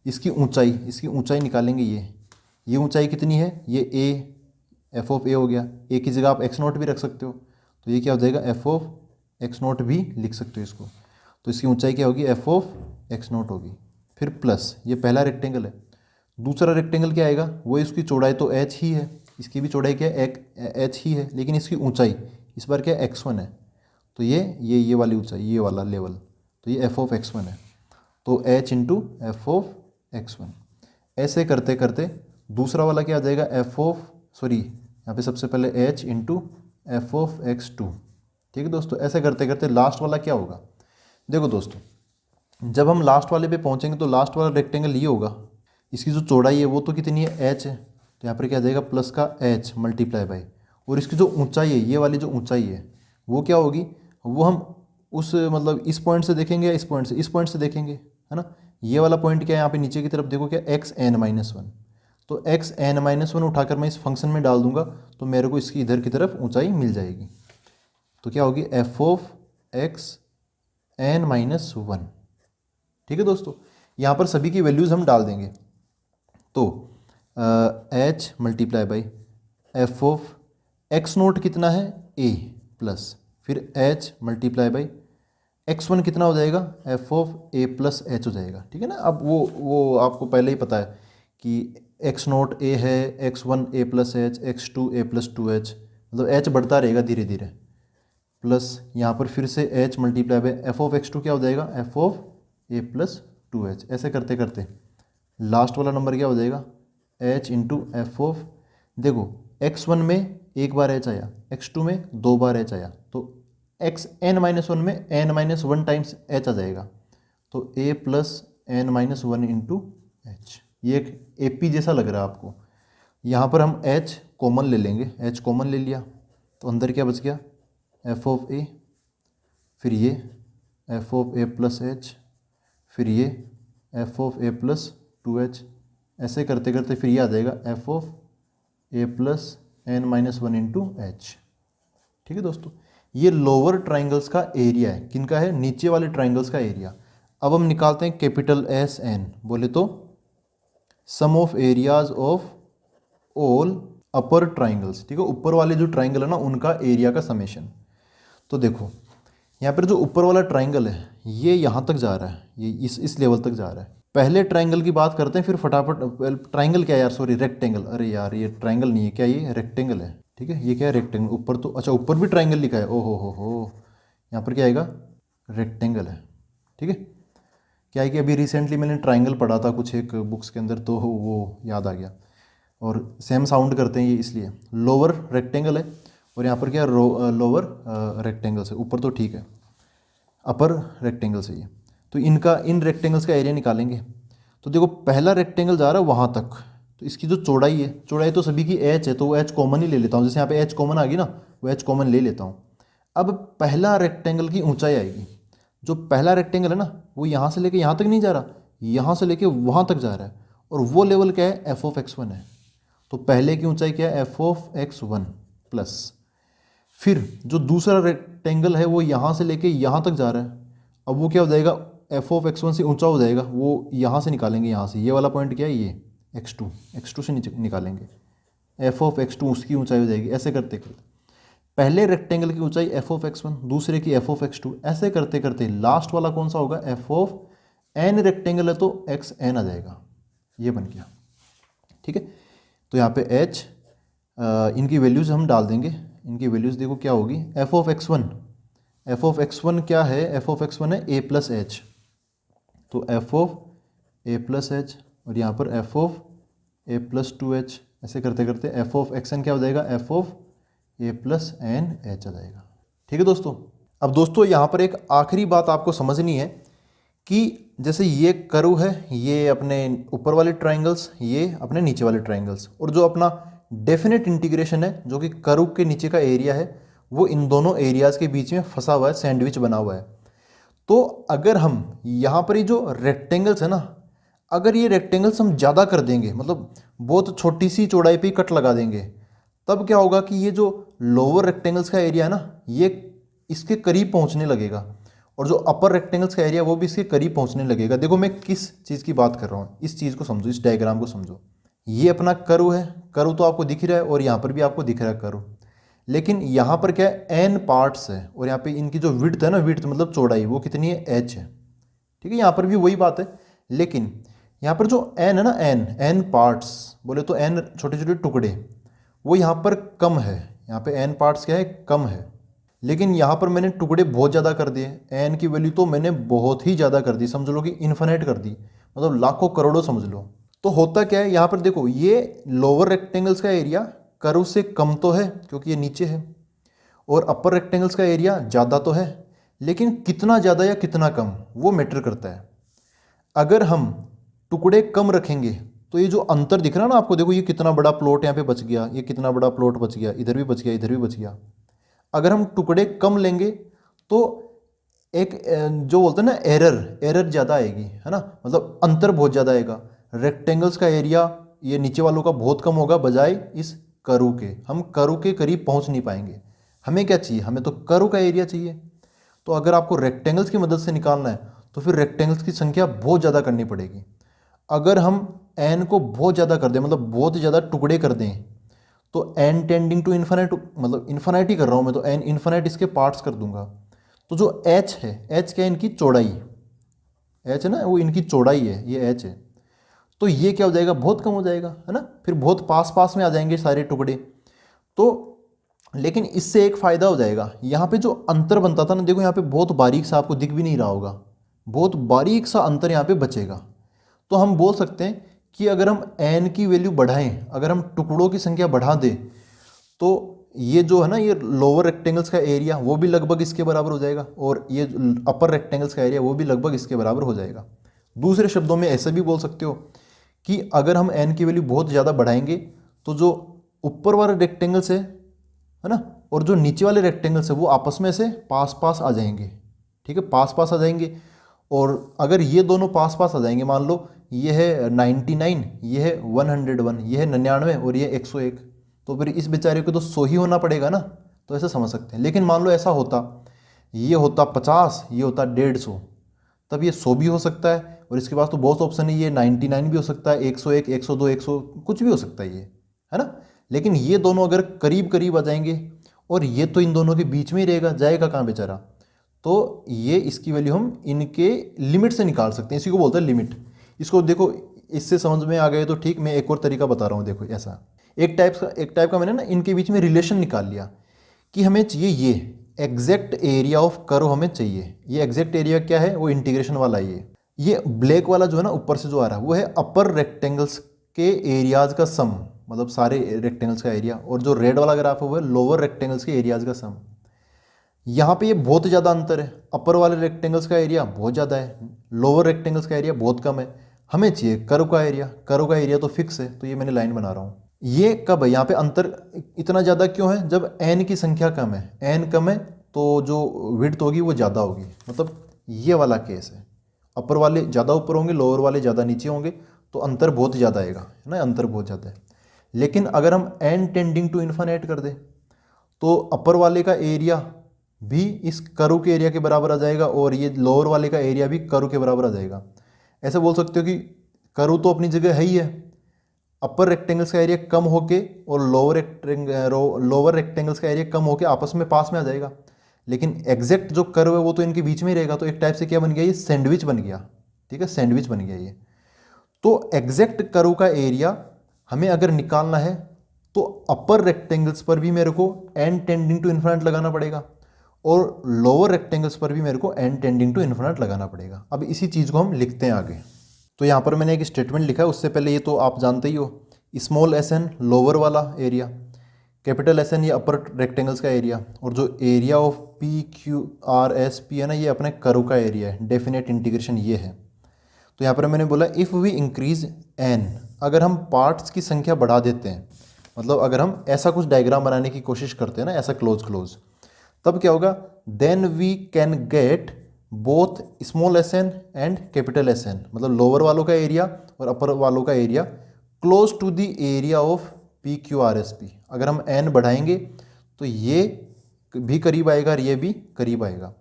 S1: इसकी ऊंचाई निकालेंगे। ये ऊंचाई कितनी है, ये a, f ऑफ a हो गया। a की जगह आप x नोट भी रख सकते हो, तो ये क्या हो जाएगा, f ऑफ x नोट भी लिख सकते हो इसको। तो इसकी ऊंचाई क्या होगी, f ऑफ x नोट होगी। फिर प्लस ये पहला रेक्टेंगल है, दूसरा रेक्टेंगल क्या आएगा, वो इसकी चौड़ाई तो h ही है, इसकी भी चौड़ाई क्या है, h ही है, लेकिन इसकी ऊंचाई इस बार क्या है, x1 है, तो ये वाली ऊंचाई, ये वाला लेवल, तो ये f ऑफ x1 है, तो h into F of x1। ऐसे करते करते दूसरा वाला क्या आ जाएगा, यहाँ पे सबसे पहले h into F of x2। ठीक है दोस्तों, ऐसे करते करते लास्ट वाला क्या होगा, देखो दोस्तों, जब हम लास्ट वाले पे पहुंचेंगे तो लास्ट वाला रेक्टेंगल ये होगा, इसकी जो चौड़ाई है वो तो कितनी है, h है, तो यहाँ पर क्या आ जाएगा, प्लस का h मल्टीप्लाई बाई, और इसकी जो ऊंचाई है, ये वाली जो ऊंचाई है वो क्या होगी, वो हम उस मतलब इस पॉइंट से देखेंगे या इस पॉइंट से देखेंगे, है ना। ये वाला पॉइंट क्या है, यहाँ पे नीचे की तरफ देखो क्या, xn-1, तो xn-1 उठाकर मैं इस फंक्शन में डाल दूंगा, तो मेरे को इसकी इधर की तरफ ऊंचाई मिल जाएगी, तो क्या होगी, f ऑफ xn-1। ठीक है दोस्तों, यहाँ पर सभी की वैल्यूज़ हम डाल देंगे, तो h multiply by F of x note कितना है, a प्लस फिर h मल्टीप्लाई बाई x1 कितना हो जाएगा, F of A plus H हो जाएगा, ठीक है ना। अब वो आपको पहले ही पता है कि एक्स नोट ए है, x1 ए प्लस एच, x2 ए प्लस 2h, मतलब h बढ़ता रहेगा धीरे धीरे, प्लस यहाँ पर फिर से h multiply by F of x2 क्या हो जाएगा, F of A plus 2h। ऐसे करते करते लास्ट वाला नंबर क्या हो जाएगा, h इंटू एफ ऑफ, देखो x1 में एक बार h आया, x2 में दो बार h आया, तो x n-1 में n-1 टाइम्स h आ जाएगा, तो a plus n-1 into H. ये एक AP जैसा लग रहा है आपको। यहाँ पर हम h कॉमन ले लेंगे, h कॉमन ले लिया तो अंदर क्या बच गया, एफ ऑफ ए, फिर ये F of A plus H, फिर ये F of A plus 2h। ऐसे करते करते फिर ये आ जाएगा F of A plus n-1 into H. ठीक है दोस्तों, ये लोअर ट्राइंगल्स का एरिया है। किनका है, नीचे वाले ट्राइंगल्स का एरिया। अब हम निकालते हैं कैपिटल एस एन, बोले तो sum of areas of all upper triangles, ठीक है, ऊपर वाले जो ट्राइंगल है ना उनका एरिया का समेशन। तो देखो यहाँ पर जो ऊपर वाला ट्राइंगल है ये यहाँ तक जा रहा है, ये इस लेवल तक जा रहा है। पहले ट्राइंगल की बात करते हैं, फिर फटाफट, ट्राइंगल क्या है यार, सॉरी रेक्टेंगल, अरे यार ये ट्राइंगल नहीं है, क्या ये रेक्टेंगल है, ठीक है। ये क्या है, रेक्टेंगल। ऊपर तो अच्छा, ऊपर भी ट्राइंगल लिखा है, ओ हो, यहाँ पर क्या आएगा, रेक्टेंगल है, ठीक है। क्या है कि अभी रिसेंटली मैंने ट्राइंगल पढ़ा था कुछ एक बुक्स के अंदर, तो वो याद आ गया, और सेम साउंड करते हैं ये, इसलिए लोअर रेक्टेंगल है, और यहाँ पर क्या लोअर रेक्टेंगल से, ऊपर तो ठीक है, अपर रेक्टेंगल से ये। तो इन रेक्टेंगल्स का एरिया निकालेंगे। तो देखो पहला रेक्टेंगल जा रहा है वहाँ तक, तो इसकी जो चौड़ाई है, चौड़ाई तो सभी की h है, तो वो h कॉमन ही ले लेता हूँ, जैसे यहाँ पे h कॉमन आ गई ना, वो h कॉमन ले लेता हूँ। अब पहला रेक्टेंगल की ऊंचाई आएगी, जो पहला रेक्टेंगल है ना वो यहाँ से लेके यहाँ तक नहीं जा रहा, यहाँ से लेके वहाँ तक जा रहा है, और वो लेवल क्या है, एफ ऑफ x1 है। तो पहले की ऊंचाई क्या है, एफ ऑफ x1 प्लस, फिर जो दूसरा रेक्टेंगल है वो यहाँ से लेके यहाँ तक जा रहा है, अब वो क्या हो जाएगा, एफ ऑफ x1 से ऊंचा हो जाएगा, वो यहाँ से निकालेंगे, यहाँ से ये वाला पॉइंट क्या है, ये x2 से निकालेंगे, एफ ऑफ x2 उसकी ऊंचाई हो जाएगी। ऐसे करते करते पहले रेक्टेंगल की ऊंचाई एफ ऑफ x1, दूसरे की एफ ऑफ x2, ऐसे करते करते लास्ट वाला कौन सा होगा, एफ ऑफ n रेक्टेंगल है तो xn आ जाएगा, ये बन गया, ठीक है। तो यहाँ पे h, इनकी वैल्यूज़ हम डाल देंगे, इनकी वैल्यूज़ देखो क्या होगी, एफ ऑफ x1 क्या है, एफ ऑफ x1 है a प्लस एच, तो F of A plus H, और यहाँ पर F of A plus 2h। ऐसे करते करते एफ ऑफ xn क्या हो जाएगा, F of A plus N H आ जाएगा, ठीक है दोस्तों। अब दोस्तों यहाँ पर एक आखिरी बात आपको समझनी है कि जैसे ये कर्व है, ये अपने ऊपर वाले ट्राइंगल्स, ये अपने नीचे वाले ट्राइंगल्स, और जो अपना डेफिनेट इंटीग्रेशन है जो कि कर्व के नीचे का एरिया है, वो इन दोनों एरियाज़ के बीच में फंसा हुआ है, सैंडविच बना हुआ है। तो अगर हम यहाँ पर ये जो रेक्टेंगल्स है ना, अगर ये रेक्टेंगल्स हम ज़्यादा कर देंगे, मतलब बहुत छोटी सी चौड़ाई पे कट लगा देंगे, तब क्या होगा कि ये जो लोअर रेक्टेंगल्स का एरिया है ना, ये इसके करीब पहुँचने लगेगा, और जो अपर रेक्टेंगल्स का एरिया वो भी इसके करीब पहुँचने लगेगा। देखो मैं किस चीज़ की बात कर रहा हूँ, इस चीज़ को समझो, इस डायग्राम को समझो। ये अपना कर्व है, कर्व तो आपको दिख रहा है, और यहाँ पर भी आपको दिख रहा है कर्व, लेकिन यहाँ पर क्या है, एन पार्ट्स है, और यहाँ पे इनकी जो विड्थ है ना, विड्थ मतलब चौड़ाई, वो कितनी है, एच है, ठीक है। यहाँ पर भी वही बात है, लेकिन यहाँ पर जो एन है ना, एन पार्ट्स बोले तो एन छोटे छोटे टुकड़े, वो यहाँ पर कम है, यहाँ पे एन पार्ट्स क्या है, कम है, लेकिन यहाँ पर मैंने टुकड़े बहुत ज़्यादा कर दिए, एन की वैल्यू तो मैंने बहुत ही ज़्यादा कर दी, समझ लो कि इन्फिनिट कर दी, मतलब लाखों करोड़ों समझ लो। तो होता क्या है, यहाँ पर देखो ये लोअर रेक्टेंगल्स का एरिया कर्व से कम तो है क्योंकि ये नीचे है, और अपर रेक्टेंगल्स का एरिया ज़्यादा तो है, लेकिन कितना ज़्यादा या कितना कम वो मैटर करता है। अगर हम टुकड़े कम रखेंगे तो ये जो अंतर दिख रहा है ना आपको, देखो ये कितना बड़ा प्लॉट यहाँ पे बच गया, ये कितना बड़ा प्लॉट बच गया, इधर भी बच गया, इधर भी बच गया। अगर हम टुकड़े कम लेंगे तो एक जो बोलते हैं ना एरर ज़्यादा आएगी, है ना, मतलब अंतर बहुत ज़्यादा आएगा। रेक्टेंगल्स का एरिया ये नीचे वालों का बहुत कम होगा बजाय इस कर्व के, हम कर्व के करीब पहुंच नहीं पाएंगे। हमें क्या चाहिए, हमें तो कर्व का एरिया चाहिए। तो अगर आपको रेक्टेंगल्स की मदद से निकालना है तो फिर रेक्टेंगल्स की संख्या बहुत ज़्यादा करनी पड़ेगी। अगर हम एन को बहुत ज़्यादा कर दें, मतलब बहुत ज़्यादा टुकड़े कर दें, तो एन टेंडिंग टू इन्फिनिट, मतलब इन्फिनिटी कर रहा हूँ मैं, तो एन इन्फिनिट इसके पार्ट्स कर दूंगा, तो जो एच है, एच क्या है, इनकी चौड़ाई, एच है ना, वो इनकी चौड़ाई है, ये एच है। तो ये क्या हो जाएगा, बहुत कम हो जाएगा, है ना, फिर बहुत पास पास में आ जाएंगे सारे टुकड़े। तो लेकिन इससे एक फ़ायदा हो जाएगा, यहाँ पे जो अंतर बनता था ना, देखो यहाँ पे बहुत बारीक सा आपको दिख भी नहीं रहा होगा, बहुत बारीक सा अंतर यहाँ पे बचेगा। तो हम बोल सकते हैं कि अगर हम n की वैल्यू बढ़ाएं, अगर हम टुकड़ों की संख्या बढ़ा दें, तो ये जो है ना, ये लोअर रेक्टेंगल्स का एरिया वो भी लगभग इसके बराबर हो जाएगा, और ये अपर रेक्टेंगल्स का एरिया वो भी लगभग इसके बराबर हो जाएगा। दूसरे शब्दों में ऐसे भी बोल सकते हो कि अगर हम n की वैल्यू बहुत ज़्यादा बढ़ाएंगे तो जो ऊपर वाले रेक्टेंगल्स है ना, और जो नीचे वाले रेक्टेंगल्स है वो आपस में से पास पास आ जाएंगे। ठीक है, पास पास आ जाएंगे। और अगर ये दोनों पास पास आ जाएंगे, मान लो ये है 99, ये है 101, ये है 99 और ये 101, तो फिर इस बेचारे को तो 100 ही होना पड़ेगा ना, तो ऐसा समझ सकते हैं। लेकिन मान लो ऐसा होता, ये होता 50, ये होता 150, तब ये 100 भी हो सकता है, और इसके पास तो बहुत ऑप्शन है, ये 99 भी हो सकता है, 101, 102, 100 कुछ भी हो सकता है ये, है ना। लेकिन ये दोनों अगर करीब करीब आ जाएंगे, और ये तो इन दोनों के बीच में ही रहेगा, जाएगा कहाँ बेचारा, तो ये इसकी वैल्यू हम इनके लिमिट से निकाल सकते हैं, इसी को बोलते हैं लिमिट। इसको देखो, इससे समझ में आ गए तो ठीक, मैं एक और तरीका बता रहा हूँ। देखो ऐसा एक टाइप का मैंने ना इनके बीच में रिलेशन निकाल लिया कि हमें चाहिए ये एग्जैक्ट एरिया ऑफ कर्व हमें चाहिए। ये एग्जैक्ट एरिया क्या है, वो इंटीग्रेशन वाला ये ब्लैक वाला जो है ना ऊपर से जो आ रहा है वो है अपर रेक्टेंगल्स के एरियाज का सम, मतलब सारे रेक्टेंगल्स का एरिया, और जो रेड वाला ग्राफ है वो है लोअर रेक्टेंगल्स के एरियाज का सम। यहाँ पे ये बहुत ज़्यादा अंतर है, अपर वाले रेक्टेंगल्स का एरिया बहुत ज़्यादा है, लोअर रेक्टेंगल्स का एरिया बहुत कम है। हमें चाहिए कर्व का एरिया, कर्व का एरिया तो फिक्स है, तो ये मैंने लाइन बना रहा हूँ। ये कब है, यहाँ पे अंतर इतना ज़्यादा क्यों है, जब n की संख्या कम है, n कम है तो जो विड्थ होगी वो ज़्यादा होगी, मतलब ये वाला केस है। अपर वाले ज़्यादा ऊपर होंगे, लोअर वाले ज़्यादा नीचे होंगे, तो अंतर बहुत ज़्यादा आएगा, है ना, अंतर बहुत ज़्यादा है। लेकिन अगर हम n टेंडिंग टू इन्फिनिट कर दें, तो अपर वाले का एरिया भी इस कर्व के एरिया के बराबर आ जाएगा, और ये लोअर वाले का एरिया भी कर्व के बराबर आ जाएगा। ऐसे बोल सकते हो कि कर्व तो अपनी जगह है ही है, अपर रेक्टेंगल्स का एरिया कम होके और लोअर रेक्टेंगल्स का एरिया कम होके आपस में पास में आ जाएगा। लेकिन एग्जैक्ट जो कर्व है वो तो इनके बीच में ही रहेगा, तो एक टाइप से क्या बन गया, ये सैंडविच बन गया। ठीक है, सैंडविच बन गया ये। तो एग्जैक्ट कर्व का एरिया हमें अगर निकालना है तो अपर रेक्टेंगल्स पर भी मेरे को n टेंडिंग टू इन्फिनिट लगाना पड़ेगा, और लोअर रेक्टेंगल्स पर भी मेरे को n टेंडिंग टू इन्फिनिट लगाना पड़ेगा। अब इसी चीज़ को हम लिखते हैं आगे। तो यहाँ पर मैंने एक स्टेटमेंट लिखा है, उससे पहले ये तो आप जानते ही हो, स्मॉल एस एन लोअर वाला एरिया, कैपिटल एस एन ये अपर रेक्टेंगल्स का एरिया, और जो area of P Q R S P है ना, ये अपने कर्व का एरिया है, डेफिनेट इंटीग्रेशन ये है। तो यहाँ पर मैंने बोला इफ़ वी इंक्रीज n, अगर हम पार्ट्स की संख्या बढ़ा देते हैं, मतलब अगर हम ऐसा कुछ डायग्राम बनाने की कोशिश करते हैं ना, ऐसा क्लोज, तब क्या होगा, then we can get both small S N and capital S N, मतलब लोअर वालों का एरिया और अपर वालों का area close to the area of P Q R S P. अगर हम n बढ़ाएंगे तो ये भी करीब आएगा और ये भी करीब आएगा।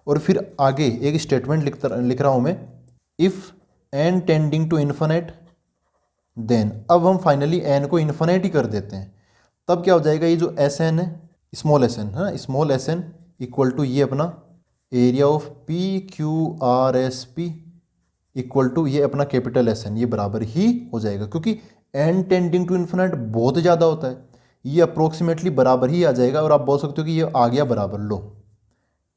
S1: और फिर आगे एक स्टेटमेंट लिख रहा हूँ मैं, if n tending to infinite then, अब हम फाइनली n को इन्फिनिट ही कर देते हैं, तब क्या हो जाएगा, ये जो एस एन है, स्मॉल एस एन है ना, small S N equal to ये अपना area of P Q R S P equal to ये अपना कैपिटल एस एन, ये बराबर ही हो जाएगा, क्योंकि n टेंडिंग टू इन्फिनिट बहुत ज़्यादा होता है, ये अप्रोक्सीमेटली बराबर ही आ जाएगा। और आप बोल सकते हो कि ये आ गया बराबर, लो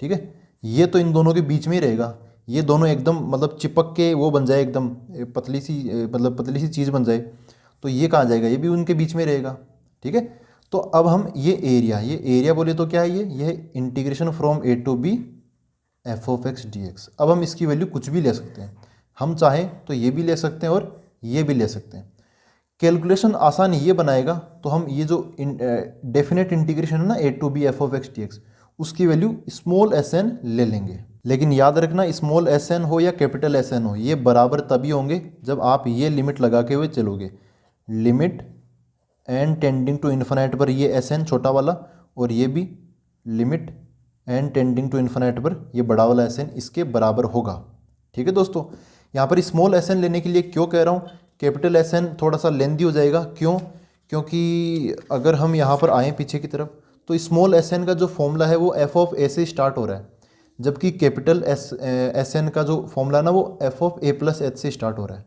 S1: ठीक है, ये तो इन दोनों के बीच में ही रहेगा, ये दोनों एकदम मतलब चिपक के वो बन जाए, एकदम पतली सी, मतलब पतली सी चीज़ बन जाए, तो ये कहाँ जाएगा, ये भी उनके बीच में रहेगा। ठीक है, तो अब हम ये एरिया बोले तो क्या है, ये integration from A to B F of x D X. अब हम इसकी वैल्यू कुछ भी ले सकते हैं, हम चाहें तो ये भी ले सकते हैं और ये भी ले सकते हैं। कैलकुलेशन आसान ये बनाएगा, तो हम ये जो डेफिनेट इंटीग्रेशन है ना A to B F of x D X, उसकी वैल्यू स्मॉल एस एन ले लेंगे। लेकिन याद रखना, स्मॉल एस एन हो या कैपिटल एस एन हो, ये बराबर तभी होंगे जब आप ये लिमिट लगा के हुए चलोगे, limit n tending to infinite पर ये एस एन छोटा वाला, और ये भी limit n tending to infinite पर ये बड़ा वाला एस एन इसके बराबर होगा। ठीक है दोस्तों, यहाँ पर स्मॉल एस एन लेने के लिए क्यों कह रहा हूँ, कैपिटल एस एन थोड़ा सा लेंथी हो जाएगा, क्यों, क्योंकि अगर हम यहाँ पर आएँ पीछे की तरफ, तो स्मॉल एस एन का जो फॉर्मूला है वो एफ ऑफ ए से स्टार्ट हो रहा है, जबकि कैपिटल एस एन का जो फॉर्मूला ना वो F of A plus H से स्टार्ट हो रहा है।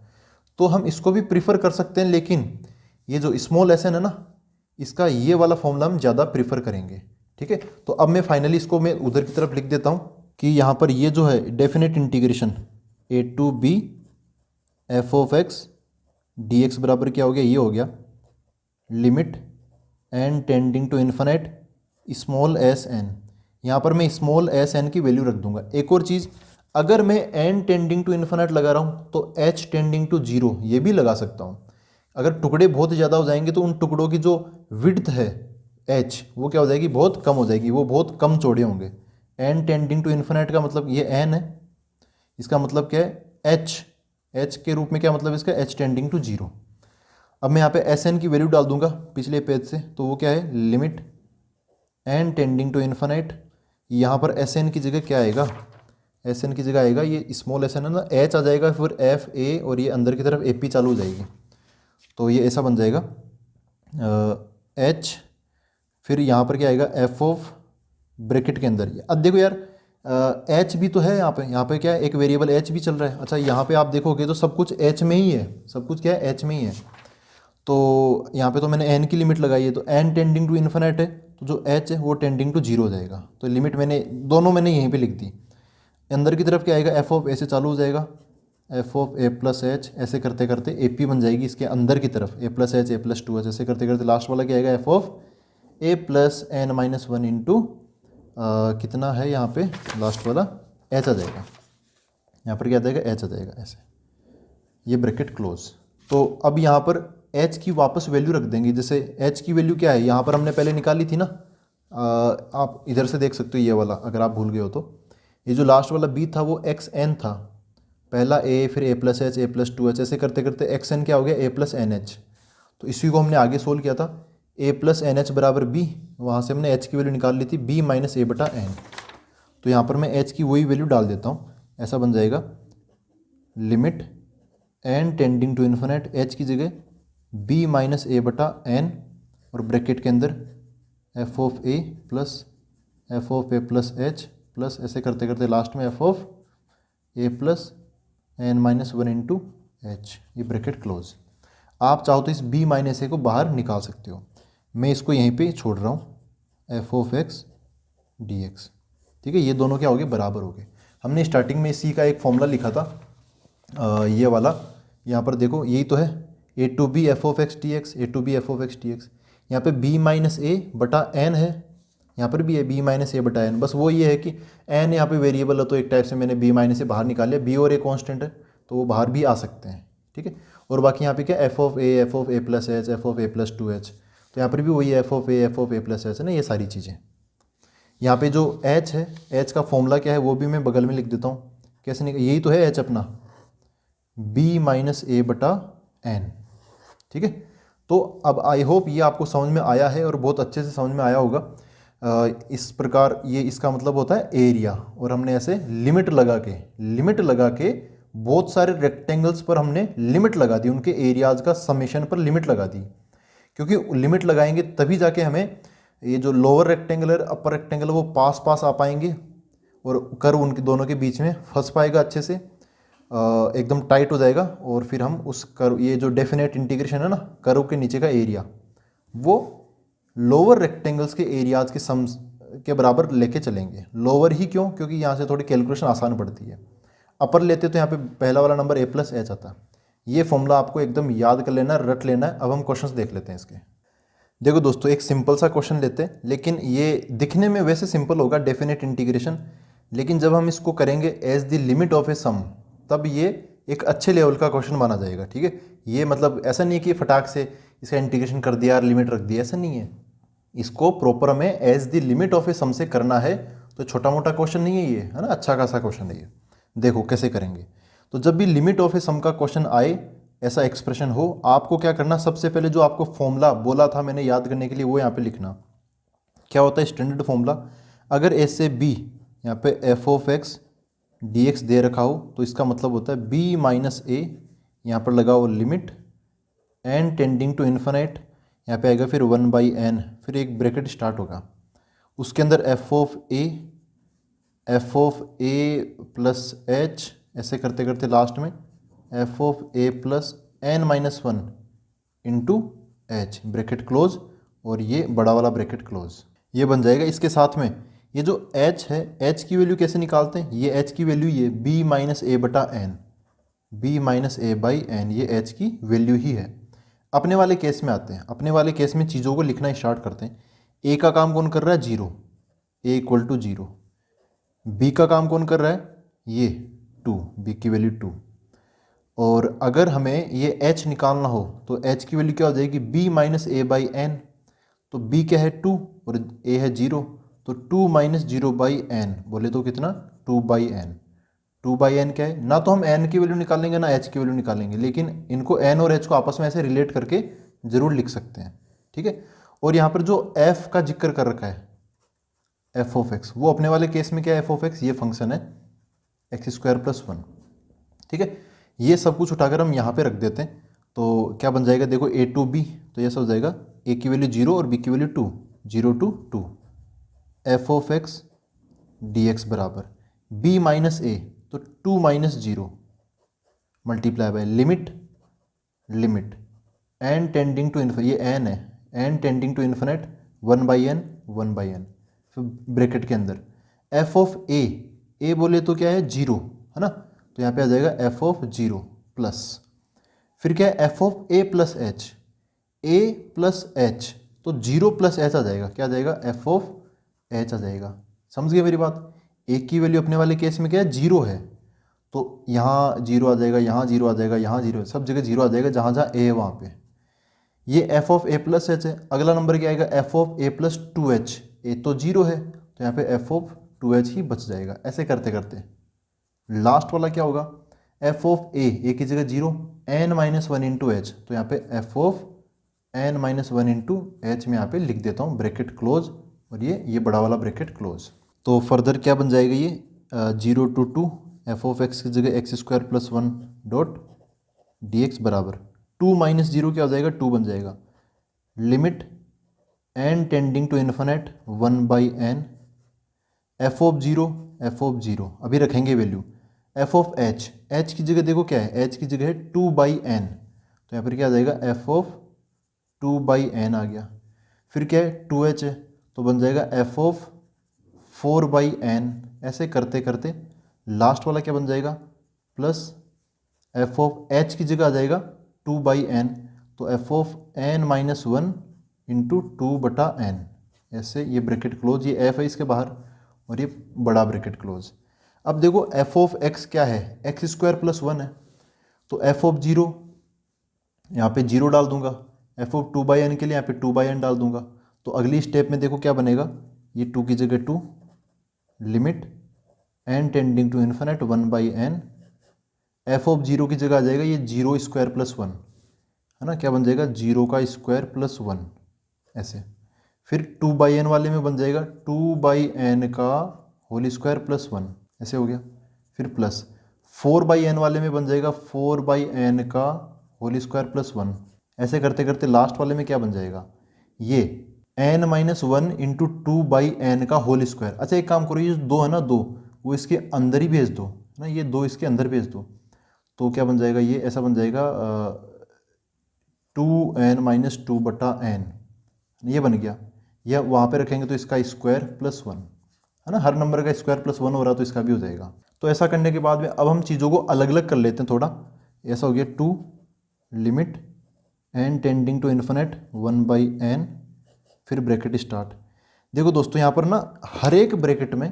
S1: तो हम इसको भी प्रीफर कर सकते हैं, लेकिन ये जो स्मॉल एस एन है ना, इसका ये वाला फॉर्मूला हम ज़्यादा प्रीफर करेंगे। ठीक है, तो अब मैं फाइनली इसको मैं उधर की तरफ लिख देता हूँ कि यहाँ पर ये जो है definite integration A to B F of x D x बराबर क्या हो गया, ये हो गया limit N tending to infinite small S N. यहाँ पर मैं स्मॉल एस एन की वैल्यू रख दूंगा। एक और चीज़, अगर मैं एन टेंडिंग टू इन्फिनिट लगा रहा हूँ तो एच टेंडिंग टू जीरो ये भी लगा सकता हूँ। अगर टुकड़े बहुत ज़्यादा हो जाएंगे तो उन टुकड़ों की जो विड्थ है एच वो क्या हो जाएगी, बहुत कम हो जाएगी, वो बहुत कम चौड़े होंगे। एन टेंडिंग टू इन्फिनिट का मतलब ये एन है, इसका मतलब क्या है एच, एच के रूप में क्या मतलब इसका एच टेंडिंग टू जीरो। अब मैं यहाँ पे एस एन की वैल्यू डाल दूंगा पिछले पेज से, तो वो क्या है limit N tending to infinite. यहाँ पर एस एन की जगह क्या आएगा, एस एन की जगह आएगा ये स्मॉल एस एन है ना, एच आ जाएगा, फिर एफ ए और ये अंदर की तरफ ए पी चालू हो जाएगी, तो ये ऐसा बन जाएगा एच, फिर यहाँ पर क्या आएगा एफ ऑफ ब्रैकेट के अंदर। अब देखो यार एच भी तो है यहाँ पे क्या है एक वेरिएबल एच भी चल रहा है। अच्छा यहाँ पे आप देखोगे तो सब कुछ एच में ही है, सब कुछ क्या है एच में ही है। तो यहाँ पे तो मैंने एन की लिमिट लगाई है, तो एन टेंडिंग टू इन्फिनिट है, तो जो एच है वो टेंडिंग टू जीरो हो जाएगा। तो लिमिट मैंने दोनों मैंने यहीं पे लिख दी। अंदर की तरफ क्या आएगा एफ ऑफ ए से चालू हो जाएगा, F of A plus h, ऐसे करते करते ए पी बन जाएगी इसके अंदर की तरफ, A plus H A plus two H, ऐसे करते करते लास्ट वाला क्या आएगा F of A plus N minus one into कितना है यहाँ पे लास्ट वाला एच आ जाएगा, यहाँ पर क्या आ जाएगा एच आ जाएगा ऐसे, ये ब्रैकेट क्लोज। तो अब यहाँ पर एच की वापस वैल्यू रख देंगे। जैसे एच की वैल्यू क्या है यहाँ पर हमने पहले निकाली थी ना, आप इधर से देख सकते हो ये वाला, अगर आप भूल गए हो तो ये जो लास्ट वाला बी था वो एक्स एन था, पहला ए फिर A plus H A plus two H, ऐसे करते करते एक्स एन क्या हो गया ए प्लस एन एच। तो इसी को हमने आगे सोल्व किया था, ए प्लस एन एच बराबर बी, वहाँ से हमने एच की वैल्यू निकाल ली थी बी माइनस ए बटा एन। तो यहाँ पर मैं एच की वही वैल्यू डाल देता हूँ, ऐसा बन जाएगा limit N tending to infinite H की जगह बी माइनस ए बटा एन और ब्रैकेट के अंदर f of A plus h plus ऐसे करते करते लास्ट में f of A plus N minus one into H, ये ब्रैकेट क्लोज। आप चाहो तो इस बी माइनस ए को बाहर निकाल सकते हो, मैं इसको यहीं पे छोड़ रहा हूँ F of x D x. ठीक है, ये दोनों क्या हो गए बराबर हो गए। हमने स्टार्टिंग में सी का एक फॉर्मूला लिखा था ये वाला, यहाँ पर देखो यही तो है A to B F of x D X, A to B F of x D X. यहाँ पे बी माइनस ए बटा एन है, यहाँ पर भी है बी माइनस ए बटा एन, बस वो ये है कि एन यहाँ पे वेरिएबल है तो एक टाइप से मैंने बी माइनस ए बाहर निकाल लिया, बी और ए कॉन्स्टेंट है तो वो बाहर भी आ सकते हैं। ठीक है, और बाकी यहाँ पे क्या F of A plus H, F of A plus two H, तो यहाँ पर भी वही F of A plus H है ना, ये सारी चीज़ें। यहाँ पे जो एच है, एच का फॉर्मूला क्या है वो भी मैं बगल में लिख देता हूँ, कैसे निकल, यही तो है एच अपना बी माइनस ए बटा एन। ठीक है, तो अब आई होप ये आपको समझ में आया है और बहुत अच्छे से समझ में आया होगा। इस प्रकार ये इसका मतलब होता है एरिया, और हमने ऐसे लिमिट लगा के बहुत सारे रेक्टेंगल्स पर हमने लिमिट लगा दी, उनके एरियाज का समेशन पर लिमिट लगा दी, क्योंकि लिमिट लगाएंगे तभी जाके हमें ये जो लोअर रेक्टेंगल और अपर रेक्टेंगल वो पास पास आ पाएंगे और कर्व उनके दोनों के बीच में फंस पाएगा अच्छे से, एकदम टाइट हो जाएगा, और फिर हम उस कर्व, ये जो डेफिनेट इंटीग्रेशन है ना कर्व के नीचे का एरिया, वो लोअर रेक्टेंगल्स के एरियाज के सम के बराबर लेके चलेंगे। लोअर ही क्यों, क्योंकि यहाँ से थोड़ी कैलकुलेशन आसान पड़ती है। अपर लेते तो यहाँ पे पहला वाला नंबर ए प्लस एच आता। ये फॉर्मूला आपको एकदम याद कर लेना, रट लेना है। अब हम क्वेश्चंस देख लेते हैं इसके। देखो दोस्तों, एक सिंपल सा क्वेश्चन लेते हैं, लेकिन ये दिखने में वैसे सिंपल होगा डेफिनेट इंटीग्रेशन, लेकिन जब हम इसको करेंगे as the limit of a सम, तब ये एक अच्छे लेवल का क्वेश्चन माना जाएगा। ठीक है, ये मतलब ऐसा नहीं है कि फटाक से इसका इंटीग्रेशन कर दिया और लिमिट रख दिया, ऐसा नहीं है। इसको प्रॉपर हमें as the limit of a सम से करना है, तो छोटा मोटा क्वेश्चन नहीं है ये, है ना, अच्छा खासा क्वेश्चन है ये। देखो कैसे करेंगे। तो जब भी लिमिट ऑफ ए सम का क्वेश्चन आए, ऐसा एक्सप्रेशन हो, आपको क्या करना, सबसे पहले जो आपको फॉर्मूला बोला था मैंने याद करने के लिए, वो यहाँ पे लिखना। क्या होता है स्टैंडर्ड फॉर्मूला, अगर ए से बी यहाँ पे F of x D X दे रखा हो, तो इसका मतलब होता है बी माइनस ए, यहाँ पर लगाओ limit N tending to infinite, यहाँ पे आएगा फिर 1/n, फिर एक ब्रैकेट स्टार्ट होगा, उसके अंदर f of A F of A plus h, ऐसे करते करते लास्ट में f of A plus N minus one into h, bracket close, और ये बड़ा वाला ब्रैकेट क्लोज, ये बन जाएगा। इसके साथ में ये जो h है, h की वैल्यू कैसे निकालते हैं, ये h की वैल्यू ये b माइनस ए बटा n, b minus a by n, ये h की वैल्यू ही है। अपने वाले केस में आते हैं, अपने वाले केस में चीज़ों को लिखना स्टार्ट करते हैं। a का काम कौन कर रहा है, zero, a equal to zero. b का काम कौन कर रहा है, ये टू, b की वैल्यू टू। और अगर हमें ये h निकालना हो तो h की वैल्यू क्या हो जाएगी, b minus a by n. तो b क्या है, टू, और a है जीरो, तो two minus zero by n, बोले तो कितना, two by n. Two by n क्या है, ना तो हम n की वैल्यू निकालेंगे ना h की वैल्यू निकालेंगे, लेकिन इनको n और h को आपस में ऐसे रिलेट करके जरूर लिख सकते हैं, ठीक है। और यहाँ पर जो f का जिक्र कर रखा है, एफ ऑफ एक्स, वो अपने वाले केस में क्या है, एफ ऑफ एक्स ये फंक्शन है एक्स स्क्वायर प्लस वन, ठीक है। ये सब कुछ उठाकर हम यहाँ पे रख देते हैं, तो क्या बन जाएगा, देखो ए टू बी, तो ये सब हो जाएगा ए की वैल्यू जीरो और बी की value two, zero two two, F of x D x बराबर बी माइनस ए, तो two minus zero multiply by limit, limit N tending to infinite, ये एन है, n tending to infinite, one by n, one by n, फिर bracket के अंदर f of A बोले तो क्या है, जीरो है ना, तो यहाँ पे आ जाएगा एफ ऑफ जीरो प्लस, फिर क्या है F of A plus H, A plus H, तो जीरो प्लस एच आ जाएगा, क्या आ जाएगा, एफ ऑफ एच आ जाएगा। समझ गए मेरी बात, ए की वैल्यू अपने वाले केस में क्या है, जीरो है, तो यहाँ जीरो आ जाएगा, यहाँ जीरो आ जाएगा, यहाँ जीरो, सब जगह जीरो आ जाएगा, जहाँ जहाँ ए है वहाँ पे। ये F of A plus H है, अगला नंबर क्या आएगा, F of A plus two H, A तो जीरो है, तो यहाँ पे एफ ऑफ टू एच ही बच जाएगा। ऐसे करते करते लास्ट वाला क्या होगा, एफ ऑफ ए की जगह zero, n minus one into h, तो यहाँ पे F of n minus one into h में यहाँ पे लिख देता हूँ ब्रैकेट क्लोज, और ये बड़ा वाला ब्रैकेट क्लोज। तो फर्दर क्या बन जाएगा, ये zero two two, F of x की जगह x square plus one dot d x बराबर टू माइनस जीरो क्या हो जाएगा, टू बन जाएगा, limit N tending to infinite one by n, f of zero अभी रखेंगे वैल्यू, एफ ऑफ एच की जगह देखो क्या है, एच की जगह है टू बाई एन, तो यहाँ पर क्या आ जाएगा, F of two by N आ गया। फिर क्या है, टू एच है, तो बन जाएगा F of four by n. ऐसे करते करते लास्ट वाला क्या बन जाएगा, प्लस एफ ऑफ एच की जगह आ जाएगा टू बाई एन, तो F of n minus one into two बटा एन, ऐसे ये ब्रैकेट क्लोज, ये एफ है इसके बाहर, और ये बड़ा ब्रैकेट क्लोज। अब देखो एफ ऑफ एक्स क्या है, एक्स स्क्वायर प्लस वन है, तो एफ ऑफ जीरो यहाँ पे जीरो डाल दूंगा, f of two by n के लिए यहाँ पे टू बाई एन डाल दूंगा, तो अगली स्टेप में देखो क्या बनेगा, ये टू की जगह two, limit N tending to infinite one by n, f of zero की जगह आ जाएगा ये जीरो स्क्वायर प्लस वन, है ना, क्या बन जाएगा, जीरो का स्क्वायर प्लस वन, ऐसे। फिर टू बाई एन वाले में बन जाएगा टू बाई एन का होल स्क्वायर प्लस वन, ऐसे हो गया। फिर प्लस फोर बाई एन वाले में बन जाएगा फोर बाई एन का होल स्क्वायर प्लस वन, ऐसे करते करते लास्ट वाले में क्या बन जाएगा, ये n minus one into two by n का होल स्क्वायर। अच्छा एक काम करो, ये जो दो है ना, दो वो इसके अंदर ही भेज दो, है ना, ये दो इसके अंदर भेज दो, तो क्या बन जाएगा, ये ऐसा बन जाएगा टू एन माइनस टू बटा एन, ये बन गया। यह वहाँ पे रखेंगे तो इसका स्क्वायर प्लस वन, है ना, हर नंबर का स्क्वायर प्लस वन हो रहा तो इसका भी हो जाएगा। तो ऐसा करने के बाद में अब हम चीज़ों को अलग अलग कर लेते हैं थोड़ा। ऐसा हो गया two limit N tending to infinite one by n, फिर ब्रैकेट स्टार्ट। देखो दोस्तों यहाँ पर ना हर एक ब्रैकेट में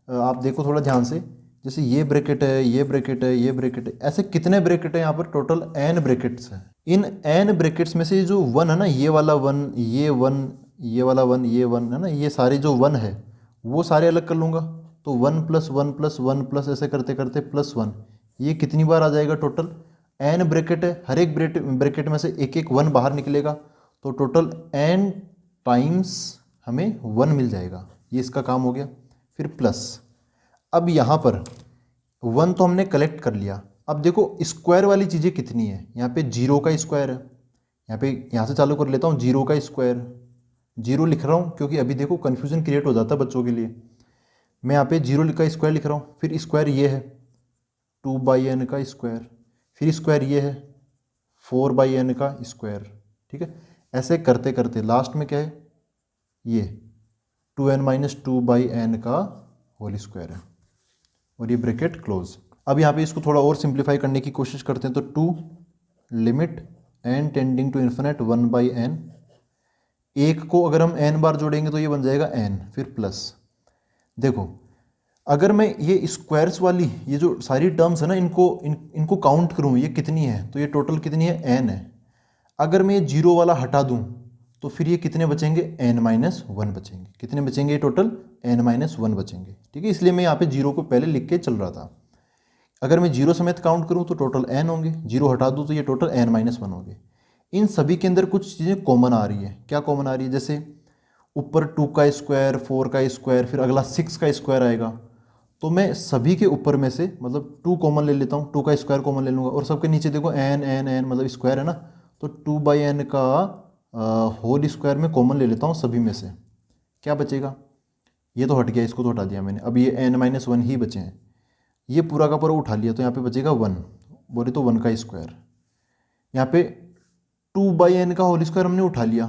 S1: आप देखो थोड़ा ध्यान से, जैसे ये ब्रैकेट है, ये ब्रैकेट है, ये ब्रैकेट है, ऐसे कितने ब्रैकेट है यहाँ पर, टोटल एन ब्रैकेट्स हैं। इन एन ब्रैकेट्स में से जो वन है ना, ये वाला वन, ये वन, ये वाला वन, ये वन है ना, ये सारे जो वन है वो सारे अलग कर लूँगा, तो one plus one plus one plus ऐसे करते करते प्लस वन, ये कितनी बार आ जाएगा, टोटल एन ब्रैकेट है, हर एक ब्रैकेट में से एक एक वन बाहर निकलेगा, तो टोटल एन टाइम्स हमें वन मिल जाएगा, ये इसका काम हो गया। फिर प्लस, अब यहाँ पर वन तो हमने कलेक्ट कर लिया, अब देखो स्क्वायर वाली चीज़ें कितनी है, यहाँ पे जीरो का स्क्वायर है, यहाँ से चालू कर लेता हूँ, जीरो का स्क्वायर, जीरो लिख रहा हूँ क्योंकि अभी देखो कन्फ्यूजन क्रिएट हो जाता है बच्चों के लिए। मैं यहाँ पे 0 का स्क्वायर लिख रहा हूँ, फिर स्क्वायर ये है 2/n का स्क्वायर, फिर स्क्वायर ये है 4/n का स्क्वायर। ठीक है, ऐसे करते करते लास्ट में क्या है, ये 2n-2/n का होल स्क्वायर है, और ये ब्रैकेट क्लोज। अब यहाँ पे इसको थोड़ा और सिंप्लीफाई करने की कोशिश करते हैं, तो 2 limit n tending to infinite 1/n, एक को अगर हम n बार जोड़ेंगे तो ये बन जाएगा n, फिर प्लस। देखो अगर मैं ये स्क्वायर्स वाली ये जो सारी टर्म्स है ना, इनको काउंट करूँ ये कितनी है, तो ये टोटल कितनी है, n है। अगर मैं ये 0 वाला हटा दूँ तो फिर ये कितने बचेंगे, n-1 बचेंगे। कितने बचेंगे, ये टोटल n-1 बचेंगे। ठीक है, इसलिए मैं यहाँ पे 0 को पहले लिख के चल रहा था। अगर मैं 0 समेत काउंट करूँ तो टोटल n होंगे, 0 हटा दूँ तो ये टोटल n-1 होंगे। इन सभी के अंदर कुछ चीज़ें कॉमन आ रही है। क्या कॉमन आ रही है, जैसे ऊपर 2 का स्क्वायर, 4 का स्क्वायर, फिर अगला 6 का स्क्वायर आएगा, तो मैं सभी के ऊपर में से मतलब 2 कॉमन ले लेता हूँ, 2 का स्क्वायर कॉमन ले लूँगा, और सबके नीचे देखो n मतलब स्क्वायर है ना, तो 2/n का होल स्क्वायर में कॉमन ले लेता हूँ सभी में से। क्या बचेगा, ये तो हट गया, इसको तो हटा दिया मैंने, अब ये n-1 ही बचे हैं। ये पूरा का पूरा उठा लिया तो यहाँ पे बचेगा 1, बोले तो 1 का स्क्वायर। यहाँ पे 2/n का होल स्क्वायर हमने उठा लिया,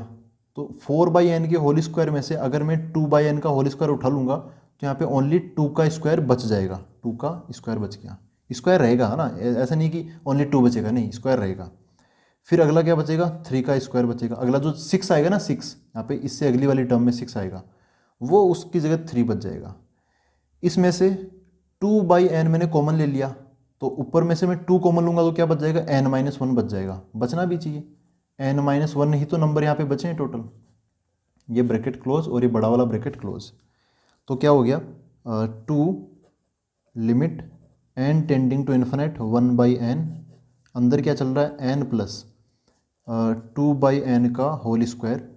S1: तो 4/n के होल स्क्वायर में से अगर मैं 2/n का होल स्क्वायर उठा लूँगा तो यहाँ पे ओनली 2 का स्क्वायर बच जाएगा, 2 का स्क्वायर बच गया। स्क्वायर रहेगा है ना, ऐसा नहीं कि ओनली 2 बचेगा, नहीं, स्क्वायर रहेगा। फिर अगला क्या बचेगा, 3 का स्क्वायर बचेगा। अगला जो 6 आएगा ना, 6 यहाँ पे इससे अगली वाली टर्म में 6 आएगा, वो उसकी जगह 3 बच जाएगा। इसमें से 2/n मैंने कॉमन ले लिया, तो ऊपर में से मैं 2 कॉमन लूँगा तो क्या बच जाएगा, n-1 बच जाएगा। बचना भी चाहिए, n-1 ही तो नंबर यहाँ पे बचे हैं टोटल। ये ब्रैकेट क्लोज और ये बड़ा वाला ब्रैकेट क्लोज। तो क्या हो गया, 2 limit n tending to infinite 1/n, अंदर क्या चल रहा है, n प्लस 2/n का होल स्क्वायर।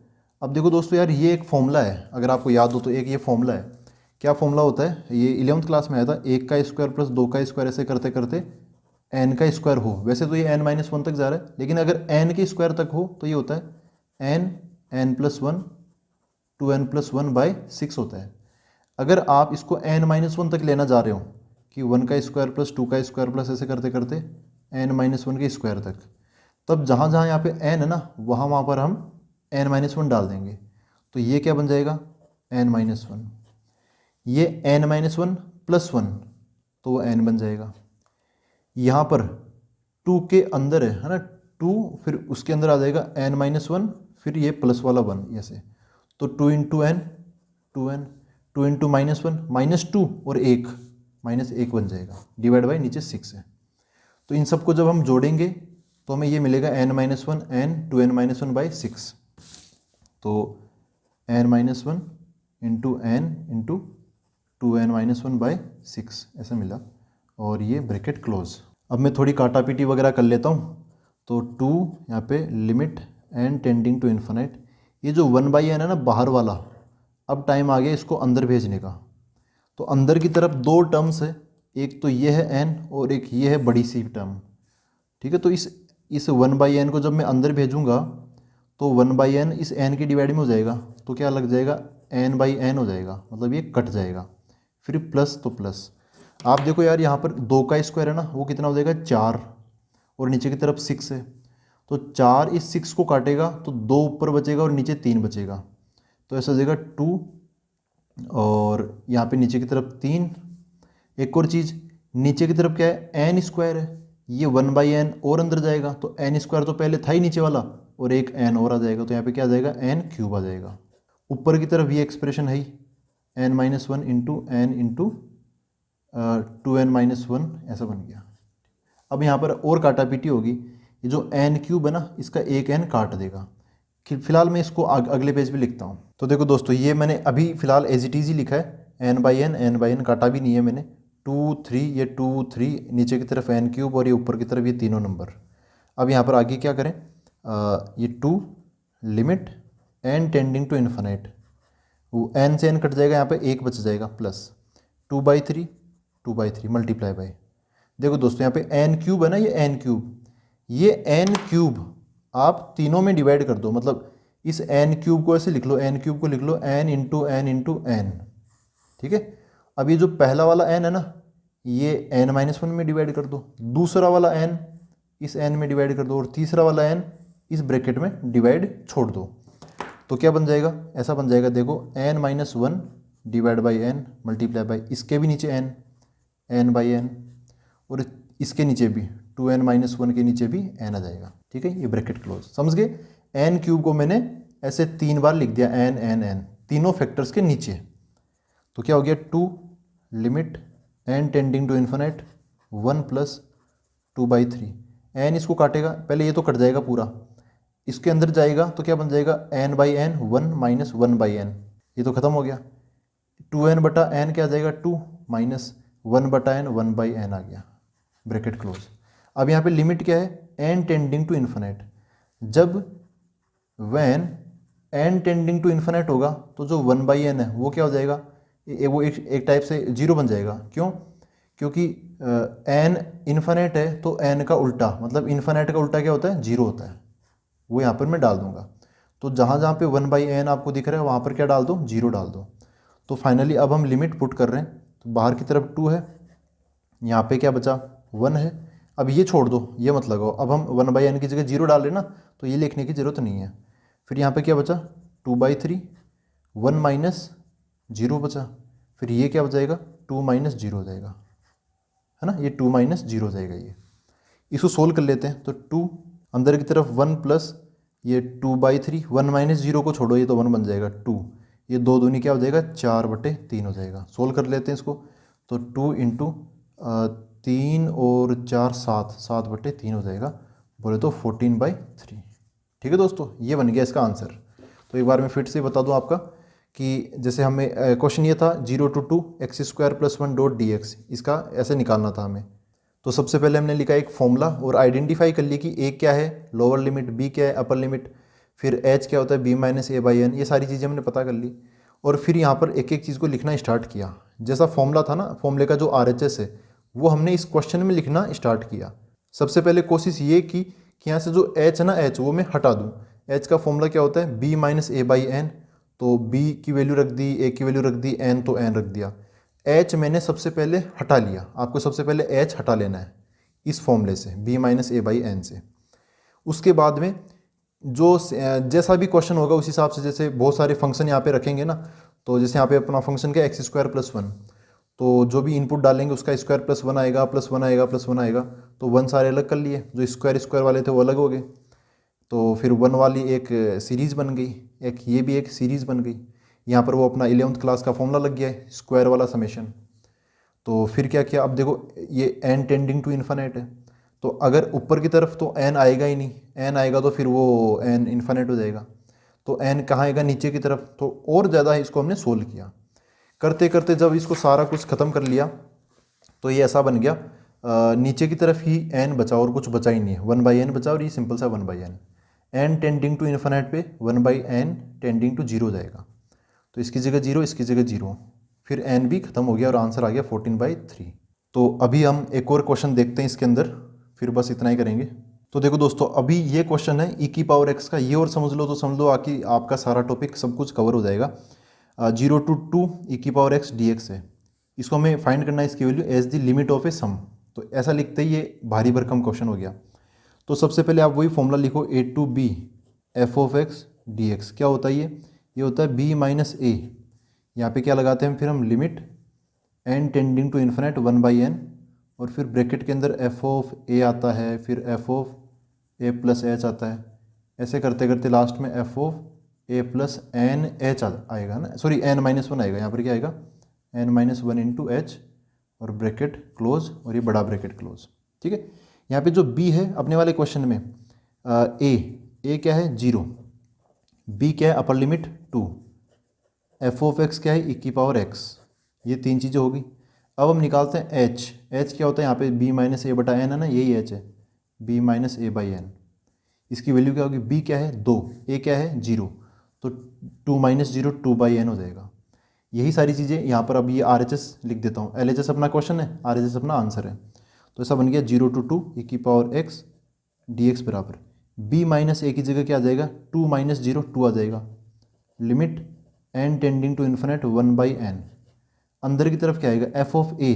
S1: अब देखो दोस्तों यार, ये एक फॉर्मूला है, अगर आपको याद हो तो एक ये फॉर्मूला है। क्या फॉर्मूला होता है, ये 11th क्लास में आया था, 1 का स्क्वायर प्लस 2 का स्क्वायर, ऐसे करते करते n का स्क्वायर हो। वैसे तो ये n-1 तक जा रहा है, लेकिन अगर n के स्क्वायर तक हो तो ये होता है n+1 2n+1/6 होता है। अगर आप इसको n-1 तक लेना जा रहे हो कि 1 का स्क्वायर प्लस 2 का स्क्वायर प्लस ऐसे करते करते n-1 के स्क्वायर तक, तब जहाँ जहाँ यहाँ पे n है ना, वहाँ पर हम n-1 डाल देंगे, तो ये क्या बन जाएगा, n-1। ये n-1 + 1, तो वो n बन जाएगा। यहाँ पर 2 के अंदर है ना, 2 फिर उसके अंदर आ जाएगा n-1, फिर ये प्लस वाला 1 ऐसे, तो 2 × n 2n, 2 × -1 -2 और 1 -1 बन जाएगा, डिवाइड बाई नीचे 6 है। तो इन सबको जब हम जोड़ेंगे तो हमें ये मिलेगा n-1 n 2n-1/6, तो n-1 × n × 2n-1/6 ऐसा मिला, और ये ब्रैकेट क्लोज। अब मैं थोड़ी काटा पीटी वगैरह कर लेता हूँ, तो 2 यहाँ पे limit n tending to infinite, ये जो 1/n है ना बाहर वाला, अब टाइम आ गया इसको अंदर भेजने का। तो अंदर की तरफ 2 टर्म्स है, एक तो ये है n और एक ये है बड़ी सी टर्म। ठीक है, तो इस 1/n को जब मैं अंदर भेजूँगा तो 1/n इस n के डिवाइड में हो जाएगा, तो क्या लग जाएगा, n/n हो जाएगा, मतलब ये कट जाएगा। फिर प्लस तो प्लस, आप देखो यार यहाँ पर 2 का स्क्वायर है ना, वो कितना हो जाएगा, 4, और नीचे की तरफ 6 है, तो 4 इस 6 को काटेगा तो 2 ऊपर बचेगा और नीचे 3 बचेगा, तो ऐसा हो जाएगा 2, और यहाँ पे नीचे की तरफ 3। एक और चीज़, नीचे की तरफ क्या है, n स्क्वायर है, ये 1/n और अंदर जाएगा, तो n स्क्वायर तो पहले था ही नीचे वाला, और एक n और आ जाएगा, तो यहाँ पे क्या आ जाएगा, n³ आ जाएगा। ऊपर की तरफ ये एक्सप्रेशन है ही, n-1 × n × 2n-1 ऐसा बन गया। अब यहाँ पर और काटा पीटी होगी, ये जो n³ है ना, इसका एक n काट देगा। फिलहाल मैं इसको अगले पेज पे लिखता हूँ। तो देखो दोस्तों, ये मैंने अभी फिलहाल एज इट इज ही लिखा है, n/n काटा भी नहीं है मैंने, 2 3, ये 2 3, नीचे की तरफ n³ और ये ऊपर की तरफ ये तीनों नंबर। अब यहाँ पर आगे क्या करें, ये 2 limit n tending to infinite, वो n से n कट जाएगा, यहाँ पे 1 बच जाएगा, प्लस 2/3 2/3 मल्टीप्लाई बाई। देखो दोस्तों, यहाँ पे n³ है ना, ये n³ आप तीनों में डिवाइड कर दो, मतलब इस n³ को ऐसे लिख लो, n³ को लिख लो n × n × n, ठीक है। अब ये जो पहला वाला n है ना, ये n-1 में डिवाइड कर दो, दूसरा वाला n इस n में डिवाइड कर दो, और तीसरा वाला n इस ब्रैकेट में डिवाइड छोड़ दो। तो क्या बन जाएगा, ऐसा बन जाएगा, देखो n-1 divide by n multiply by इसके भी नीचे n बाई n, और इसके नीचे भी 2n-1 के नीचे भी n आ जाएगा। ठीक है, ये ब्रैकेट क्लोज। समझ गए? n क्यूब को मैंने ऐसे 3 बार लिख दिया, n तीनों फैक्टर्स के नीचे। तो क्या हो गया, 2 limit n tending to infinite 1 plus 2/3। n इसको काटेगा, पहले ये तो कट जाएगा पूरा, इसके अंदर जाएगा तो क्या बन जाएगा, n/n 1 माइनस 1/n, ये तो खत्म हो गया। 2n/n क्या आ जाएगा, 2 माइनस 1/n 1/n आ गया, ब्रैकेट क्लोज। अब यहाँ पे लिमिट क्या है, n टेंडिंग टू इन्फिनिट। जब when n tending to infinite होगा तो जो 1/n है वो क्या हो जाएगा, वो एक टाइप से जीरो बन जाएगा। क्यों? क्योंकि n इन्फिनिट है तो n का उल्टा, मतलब इन्फिनिट का उल्टा क्या होता है, जीरो होता है। वो यहाँ पर मैं डाल दूंगा। तो जहाँ जहाँ पे 1/n आपको दिख रहा है वहाँ पर क्या डाल दो, जीरो डाल दो। तो फाइनली अब हम लिमिट पुट कर रहे हैं, तो बाहर की तरफ 2 है, यहाँ पे क्या बचा, 1 है। अब ये छोड़ दो, ये मत लगाओ, अब हम 1/n की जगह जीरो डाल रहे ना, तो ये लिखने की ज़रूरत नहीं है। फिर यहाँ पे क्या बचा, 2/3, 1 माइनस 0 बचा, फिर ये क्या बचाएगा, 2 माइनस 0 हो जाएगा, है ना, ये 2 माइनस 0 हो जाएगा। ये इसको सोल्व कर लेते हैं, तो 2 अंदर की तरफ 1 प्लस ये 2/3, 1 माइनस 0 को छोड़ो, ये तो 1 बन जाएगा, 2, ये 2 दूनी क्या हो जाएगा, 4/3 हो जाएगा। सोल्व कर लेते हैं इसको, तो 2 इंटू 3 और 4 7, 7/3 हो जाएगा, बोले तो 14/3। ठीक है दोस्तों, ये बन गया इसका आंसर। तो एक बार मैं फिर से बता दूं आपका कि जैसे हमें क्वेश्चन ये था 0 to 2 x² + 1 डॉट dx, इसका ऐसे निकालना था हमें। तो सबसे पहले हमने लिखा एक फॉर्मूला और आइडेंटिफाई कर ली कि a क्या है, लोअर लिमिट, b क्या है, अपर लिमिट, फिर h क्या होता है, b-a/n, ये सारी चीज़ें हमने पता कर ली। और फिर यहाँ पर एक एक चीज़ को लिखना स्टार्ट किया। जैसा फॉर्मूला था ना, फॉर्मूले का जो RHS है वो हमने इस क्वेश्चन में लिखना स्टार्ट किया। सबसे पहले कोशिश ये की कि यहाँ से जो h है ना, h वो मैं हटा दूँ। h का फॉर्मूला क्या होता है, b-a/n, तो b की वैल्यू रख दी, a की वैल्यू रख दी, n तो n रख दिया। h मैंने सबसे पहले हटा लिया, आपको सबसे पहले h हटा लेना है इस फॉर्मूले से, b-a/n से। उसके बाद में जो जैसा भी क्वेश्चन होगा उस हिसाब से, जैसे बहुत सारे फंक्शन यहाँ पे रखेंगे ना, तो जैसे यहाँ पे अपना फंक्शन क्या है, x² + 1, तो जो भी इनपुट डालेंगे उसका स्क्वायर +1 आएगा, +1 आएगा, +1 आएगा, तो 1 सारे अलग कर लिए, जो स्क्वायर वाले थे वो अलग हो गए। तो फिर 1 वाली एक सीरीज़ बन गई, एक ये भी एक सीरीज़ बन गई। यहाँ पर वो अपना 11th क्लास का फॉर्मूला लग गया है, स्क्वायर वाला समेशन। तो फिर क्या किया, अब देखो ये n टेंडिंग टू इन्फिनिट है, तो अगर ऊपर की तरफ तो n आएगा ही नहीं, n आएगा तो फिर वो n इन्फिनिट हो जाएगा। तो n कहाँ आएगा, नीचे की तरफ, तो और ज़्यादा इसको हमने सोल्व किया। करते करते जब इसको सारा कुछ ख़त्म कर लिया तो ये ऐसा बन गया, नीचे की तरफ ही n बचा और कुछ बचा ही नहीं है, 1/n बचा, और ये सिंपल सा 1/n। n tending to infinite पे 1/n टेंडिंग टू 0 जाएगा, तो इसकी जगह 0, इसकी जगह 0, फिर n भी खत्म हो गया और आंसर आ गया 14/3। तो अभी हम एक और क्वेश्चन देखते हैं इसके अंदर, फिर बस इतना ही करेंगे। तो देखो दोस्तों, अभी ये क्वेश्चन है e⁻x का, ये और समझ लो तो समझ लो कि आपका सारा टॉपिक सब कुछ कवर हो जाएगा। 0 to 2 e⁻x dx है, इसको हमें फाइंड करना है इसकी value as the limit of a sum. तो ऐसा लिखते ही ये भारी भरकम क्वेश्चन हो गया। तो सबसे पहले आप वही फॉर्मूला लिखो, a to b f(x) dx। क्या होता है ये होता है b-a। यहाँ पे क्या लगाते हैं फिर हम, limit n tending to infinite 1/n, और फिर ब्रैकेट के अंदर f(a) आता है, फिर f(a+h) आता है। ऐसे करते करते लास्ट में f(a+n(h) आएगा ना, सॉरी n-1 आएगा। यहाँ पर क्या आएगा, n-1 इंटू h, और ब्रैकेट क्लोज, और ये बड़ा ब्रैकेट क्लोज। ठीक है, यहाँ पे जो b है अपने वाले क्वेश्चन में, a क्या है, 0, b क्या है, अपर लिमिट 2, f(x) क्या है, e⁻x, ये 3 चीज़ें होगी। अब हम निकालते हैं h क्या होता है, यहाँ पे b-a/n है ना, यही h है, b-a/n। इसकी वैल्यू क्या होगी, b क्या है 2, a क्या है 0, तो 2 - 0 2/n हो जाएगा। यही सारी चीज़ें यहाँ पर, अब ये RHS लिख देता हूँ, LHS अपना क्वेश्चन है, RHS अपना आंसर है। तो ऐसा बन गया 0 to 2 e⁻x dx बराबर b-a की जगह क्या आ जाएगा, 2 - 0 2 आ जाएगा, limit n tending to infinite 1/n। अंदर की तरफ क्या आएगा, F of A,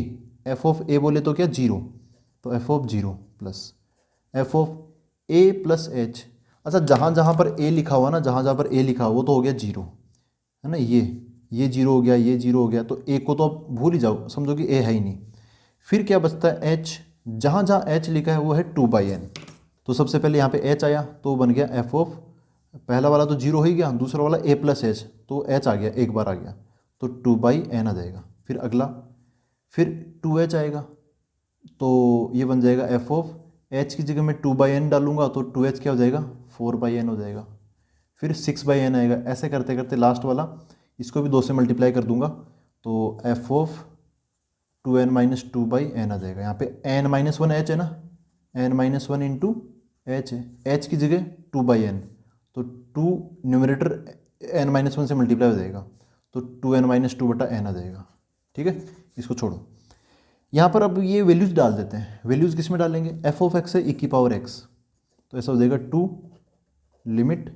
S1: F of A बोले तो क्या 0, तो F of 0 plus F of A plus H. अच्छा जहाँ जहाँ पर ए लिखा हुआ ना, जहाँ जहाँ पर ए लिखा हुआ वो तो हो गया 0 है ना, ये 0 हो गया, ये 0 हो गया, तो ए को तो आप भूल ही जाओ, समझो कि ए है ही नहीं। फिर क्या बचता है एच, जहाँ जहाँ एच लिखा है वो है 2/n। तो सबसे पहले यहाँ पे एच आया तो बन गया एफ ऑफ, पहला वाला तो 0 हो ही गया, दूसरा वाला ए प्लस एच, तो एच आ गया, एक बार आ गया तो 2/n आ जाएगा। फिर अगला, फिर 2h आएगा तो ये बन जाएगा एफ ऑफ एच की जगह मैं 2/n डालूंगा तो 2h क्या हो जाएगा, 4/n हो जाएगा। फिर 6/n आएगा, ऐसे करते करते लास्ट वाला इसको भी 2 से मल्टीप्लाई कर दूंगा तो F of 2n minus 2/n आ जाएगा। यहाँ पे n-1 h है ना, n-1 इंटू एच है, एच की जगह 2/n, तो 2 न्यूमरेटर n-1 से मल्टीप्लाई हो जाएगा तो 2n-2/n आ जाएगा। ठीक है, इसको छोड़ो। यहाँ पर अब ये वैल्यूज डाल देते हैं। वैल्यूज किस में डालेंगे, एफ ऑफ एक्स है e की पावर x, तो ऐसा हो जाएगा 2 limit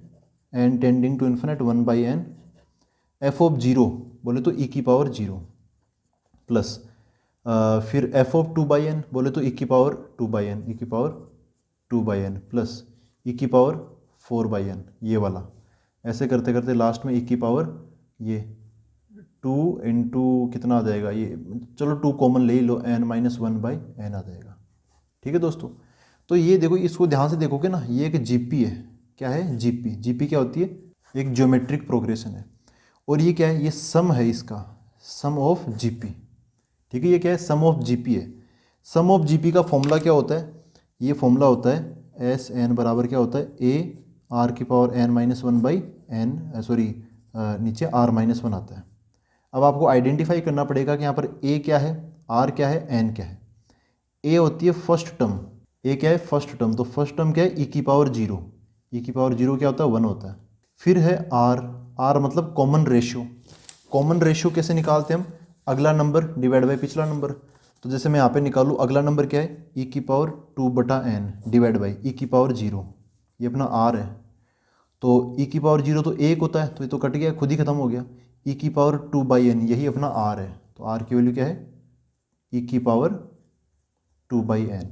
S1: n tending to infinite 1/n, f of 0 बोले तो e की पावर 0 प्लस फिर एफ ऑफ 2/n बोले तो e की पावर 2/n, e की पावर 2/n प्लस e की पावर 4/n, ये वाला ऐसे करते करते लास्ट में e की पावर ये 2 इंटू कितना आ जाएगा, ये चलो 2 कॉमन ले ही लो, n-1/n आ जाएगा। ठीक है दोस्तों, तो ये देखो, इसको ध्यान से देखोगे ना, ये एक जीपी है। क्या है, जीपी। जीपी क्या होती है, एक ज्योमेट्रिक प्रोग्रेशन है। और ये क्या है, ये सम है इसका, सम ऑफ जीपी। ठीक है, ये क्या है, सम ऑफ जीपी है। सम ऑफ जीपी का फॉर्मूला क्या होता है, ये फॉर्मूला होता है एस एन बराबर क्या होता है, ए आर की पावर n-1/n, सॉरी नीचे r-1 आता है। अब आपको आइडेंटिफाई करना पड़ेगा कि यहाँ पर ए क्या है, आर क्या है, एन क्या है। ए होती है फर्स्ट टर्म, ए क्या है, फर्स्ट टर्म, तो फर्स्ट टर्म क्या है, ई की पावर 0, ई की पावर 0 क्या होता है, 1 होता है। फिर है आर, आर मतलब कॉमन रेशियो। कॉमन रेशियो कैसे निकालते हैं हम, अगला नंबर डिवाइड बाई पिछला नंबर। तो जैसे मैं यहाँ पे निकालूँ, अगला नंबर क्या है, ई की power 2/n divide by E की पावर 0, ये अपना आर है। तो ई की पावर 0 तो 1 होता है, तो ये तो कट गया, खुद ही खत्म हो गया। ई की पावर 2/n यही अपना आर है, तो आर की वैल्यू क्या है, ई की पावर 2/n।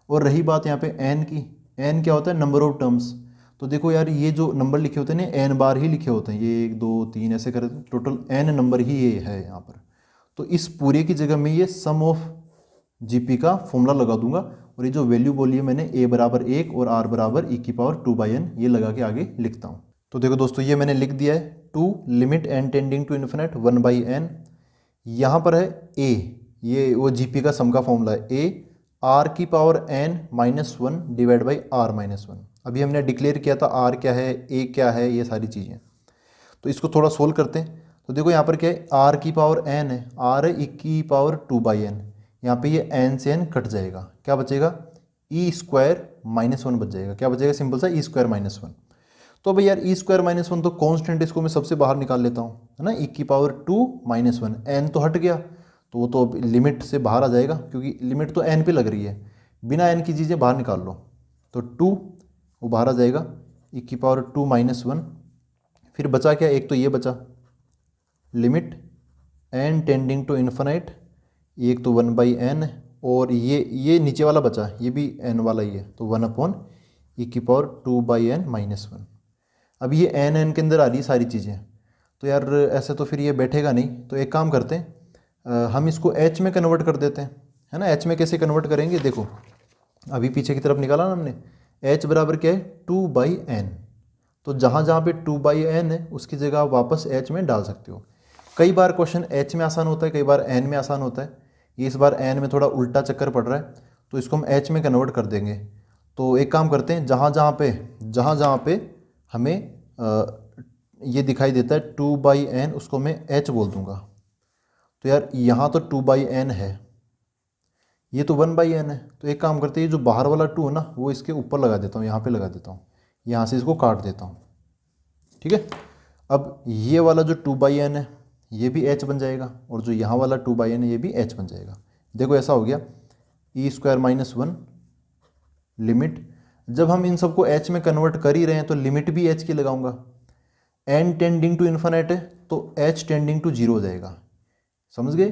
S1: और रही बात यहाँ पे एन की, एन क्या होता है, नंबर ऑफ टर्म्स। तो देखो यार, ये जो नंबर लिखे होते हैं ना, एन बार ही लिखे होते हैं, ये 1 2 3 ऐसे करें, टोटल एन नंबर ही ये है यहाँ पर। तो इस पूरे की जगह में ये सम ऑफ जीपी का फॉर्मूला लगा दूंगा, और ये जो वैल्यू बोली है मैंने, ए बराबर 1 और आर बराबर ई की पावर 2/n, ये लगा के आगे लिखता हूँ। तो देखो दोस्तों, ये मैंने लिख दिया है 2 limit n tending to infinite 1/n। यहाँ पर है a, ये वो जीपी का सम का फॉर्मूला है, a r की power n-1 divide by r-1। अभी हमने डिक्लेयर किया था r क्या है, a क्या है, ये सारी चीज़ें। तो इसको थोड़ा सोल्व करते हैं। तो देखो यहाँ पर क्या है, r की पावर n है, r है e की पावर 2/n, यहाँ पे ये n से n कट जाएगा, क्या बचेगा, e² -1 बच जाएगा। क्या बचेगा, सिंपल सा e² -1। तो भाई यार e² -1 तो कांस्टेंट, इसको मैं सबसे बाहर निकाल लेता हूँ, है ना, e की पावर 2-1, n तो हट गया, तो वो तो लिमिट से बाहर आ जाएगा, क्योंकि लिमिट तो n पे लग रही है, बिना n की चीज़ें बाहर निकाल लो, तो 2 वो बाहर आ जाएगा, e की पावर 2-1। फिर बचा क्या, एक तो ये बचा, limit n tending to infinite, एक तो 1/n, और ये नीचे वाला बचा, ये भी n वाला ही है, तो 1/e की पावर 2/n-1। अब ये n के अंदर आ रही है सारी चीज़ें, तो यार ऐसे तो फिर ये बैठेगा नहीं, तो एक काम करते हैं, हम इसको h में कन्वर्ट कर देते हैं, है ना। h में कैसे कन्वर्ट करेंगे, देखो अभी पीछे की तरफ निकाला ना हमने, h बराबर क्या है, 2/n, तो जहाँ जहाँ पे 2/n है उसकी जगह आप वापस h में डाल सकते हो। कई बार क्वेश्चन h में आसान होता है, कई बार n में आसान होता है, ये इस बार n में थोड़ा उल्टा चक्कर पड़ रहा है, तो इसको हम h में कन्वर्ट कर देंगे। तो एक काम करते हैं, जहाँ जहाँ पे हमें ये दिखाई देता है 2/n, उसको मैं h बोल दूंगा। तो यार यहाँ तो 2/n है, ये तो 1/n है, तो एक काम करते हैं, ये जो बाहर वाला 2 है ना, वो इसके ऊपर लगा देता हूँ, यहाँ पे लगा देता हूँ, यहाँ से इसको काट देता हूँ। ठीक है, अब ये वाला जो 2/n है ये भी h बन जाएगा, और जो यहाँ वाला 2/n है ये भी h बन जाएगा। देखो ऐसा हो गया, e² -1 लिमिट, जब हम इन सबको h में कन्वर्ट कर ही रहे हैं तो लिमिट भी h की लगाऊंगा। n टेंडिंग टू इन्फिनिट है तो h टेंडिंग टू 0 हो जाएगा, समझ गए।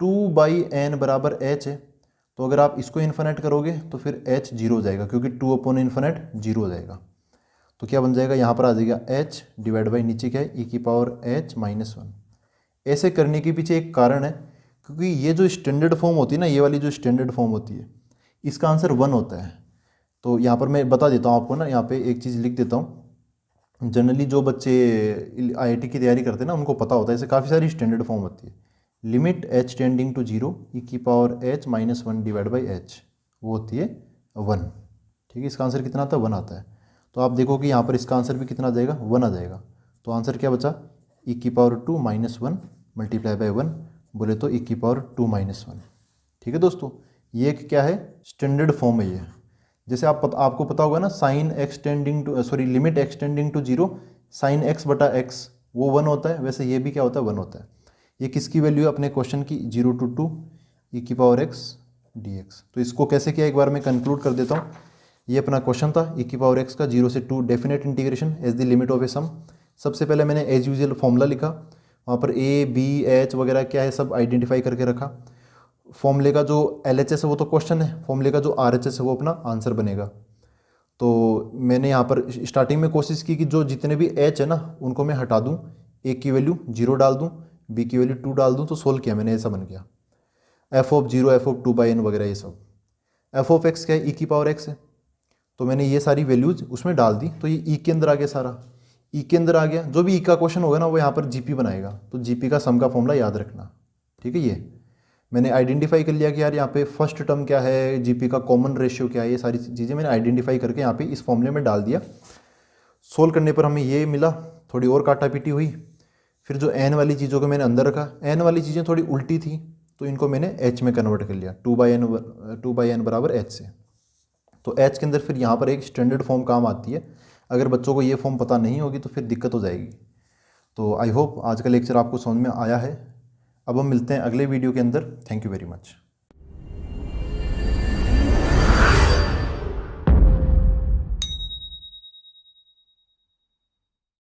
S1: 2/n बराबर h है, तो अगर आप इसको इन्फिनिट करोगे तो फिर h जीरो हो जाएगा, क्योंकि 2/इन्फिनिट जीरो हो जाएगा। तो क्या बन जाएगा, यहाँ पर आ जाएगा h डिवाइड बाई नीचे क्या है e⁻h-1। ऐसे करने के पीछे एक कारण है, क्योंकि ये जो स्टैंडर्ड फॉर्म होती है ना, ये वाली जो स्टैंडर्ड फॉर्म होती है, इसका आंसर 1 होता है। तो यहाँ पर मैं बता देता हूँ आपको ना, यहाँ पे एक चीज़ लिख देता हूँ। जनरली जो बच्चे IIT की तैयारी करते हैं ना, उनको पता होता है, ऐसे काफ़ी सारी स्टैंडर्ड फॉर्म होती है। Limit h tending to 0 e⁻h-1 divide by h, वो होती है 1। ठीक है, इसका आंसर कितना आता है, 1 आता है। तो आप देखो कि यहाँ पर इसका आंसर भी कितना आ जाएगा, 1 आ जाएगा। तो आंसर क्या बचा, e⁻2-1 मल्टीप्लाई बाई 1, बोले तो e⁻2-1। ठीक है दोस्तों, ये एक क्या है, स्टैंडर्ड फॉर्म है ये। जैसे आपको पता होगा ना, sine x tending to limit x tending to 0 sine x बटा x, वो 1 होता है। वैसे ये भी क्या होता है, 1 होता है। ये किसकी वैल्यू है, अपने क्वेश्चन की, 0 to 2 e⁻x dx। तो इसको कैसे किया, एक बार मैं कंक्लूड कर देता हूँ। ये अपना क्वेश्चन था e⁻x का 0 से 2 definite integration as the limit of a sum. सबसे पहले मैंने एज यूजुअल फॉर्मूला लिखा, वहाँ पर a b h वगैरह क्या है सब आइडेंटिफाई करके रखा। फॉर्मूले का जो LHS है वो तो क्वेश्चन है, फॉर्मूले का जो RHS है वो अपना आंसर बनेगा। तो मैंने यहाँ पर स्टार्टिंग में कोशिश की कि जो जितने भी h है ना उनको मैं हटा दूँ, a की वैल्यू 0 डाल दूँ, b की वैल्यू 2 डाल दूँ, तो सोल्व किया मैंने, ऐसा बन गया। f(0) f(2/n) वगैरह ये सब। f(x) क्या है, e⁻x है, तो मैंने ये सारी वैल्यूज उसमें डाल दी, तो ये e के अंदर आ गया सारा, e के अंदर आ गया। जो भी e का क्वेश्चन होगा ना वो यहाँ पर GP बनाएगा, तो GP का सम का फॉर्मूला याद रखना। ठीक है, ये मैंने आइडेंटिफाई कर लिया कि यार यहाँ पे फर्स्ट टर्म क्या है, GP का कॉमन रेशियो क्या है, ये सारी चीज़ें मैंने आइडेंटिफाई करके यहाँ पे इस फॉर्मूले में डाल दिया। सोल्व करने पर हमें ये मिला, थोड़ी और काटा पीटी हुई। फिर जो n वाली चीज़ों को मैंने अंदर रखा, n वाली चीज़ें थोड़ी उल्टी थी तो इनको मैंने h में कन्वर्ट कर लिया, 2/n बराबर h से। तो h के अंदर फिर यहाँ पर एक स्टैंडर्ड फॉर्म काम आती है। अगर बच्चों को ये फॉर्म पता नहीं होगी तो फिर दिक्कत हो जाएगी। तो आई होप आज का लेक्चर आपको समझ में आया है। अब हम मिलते हैं अगले वीडियो के अंदर। Thank you very much.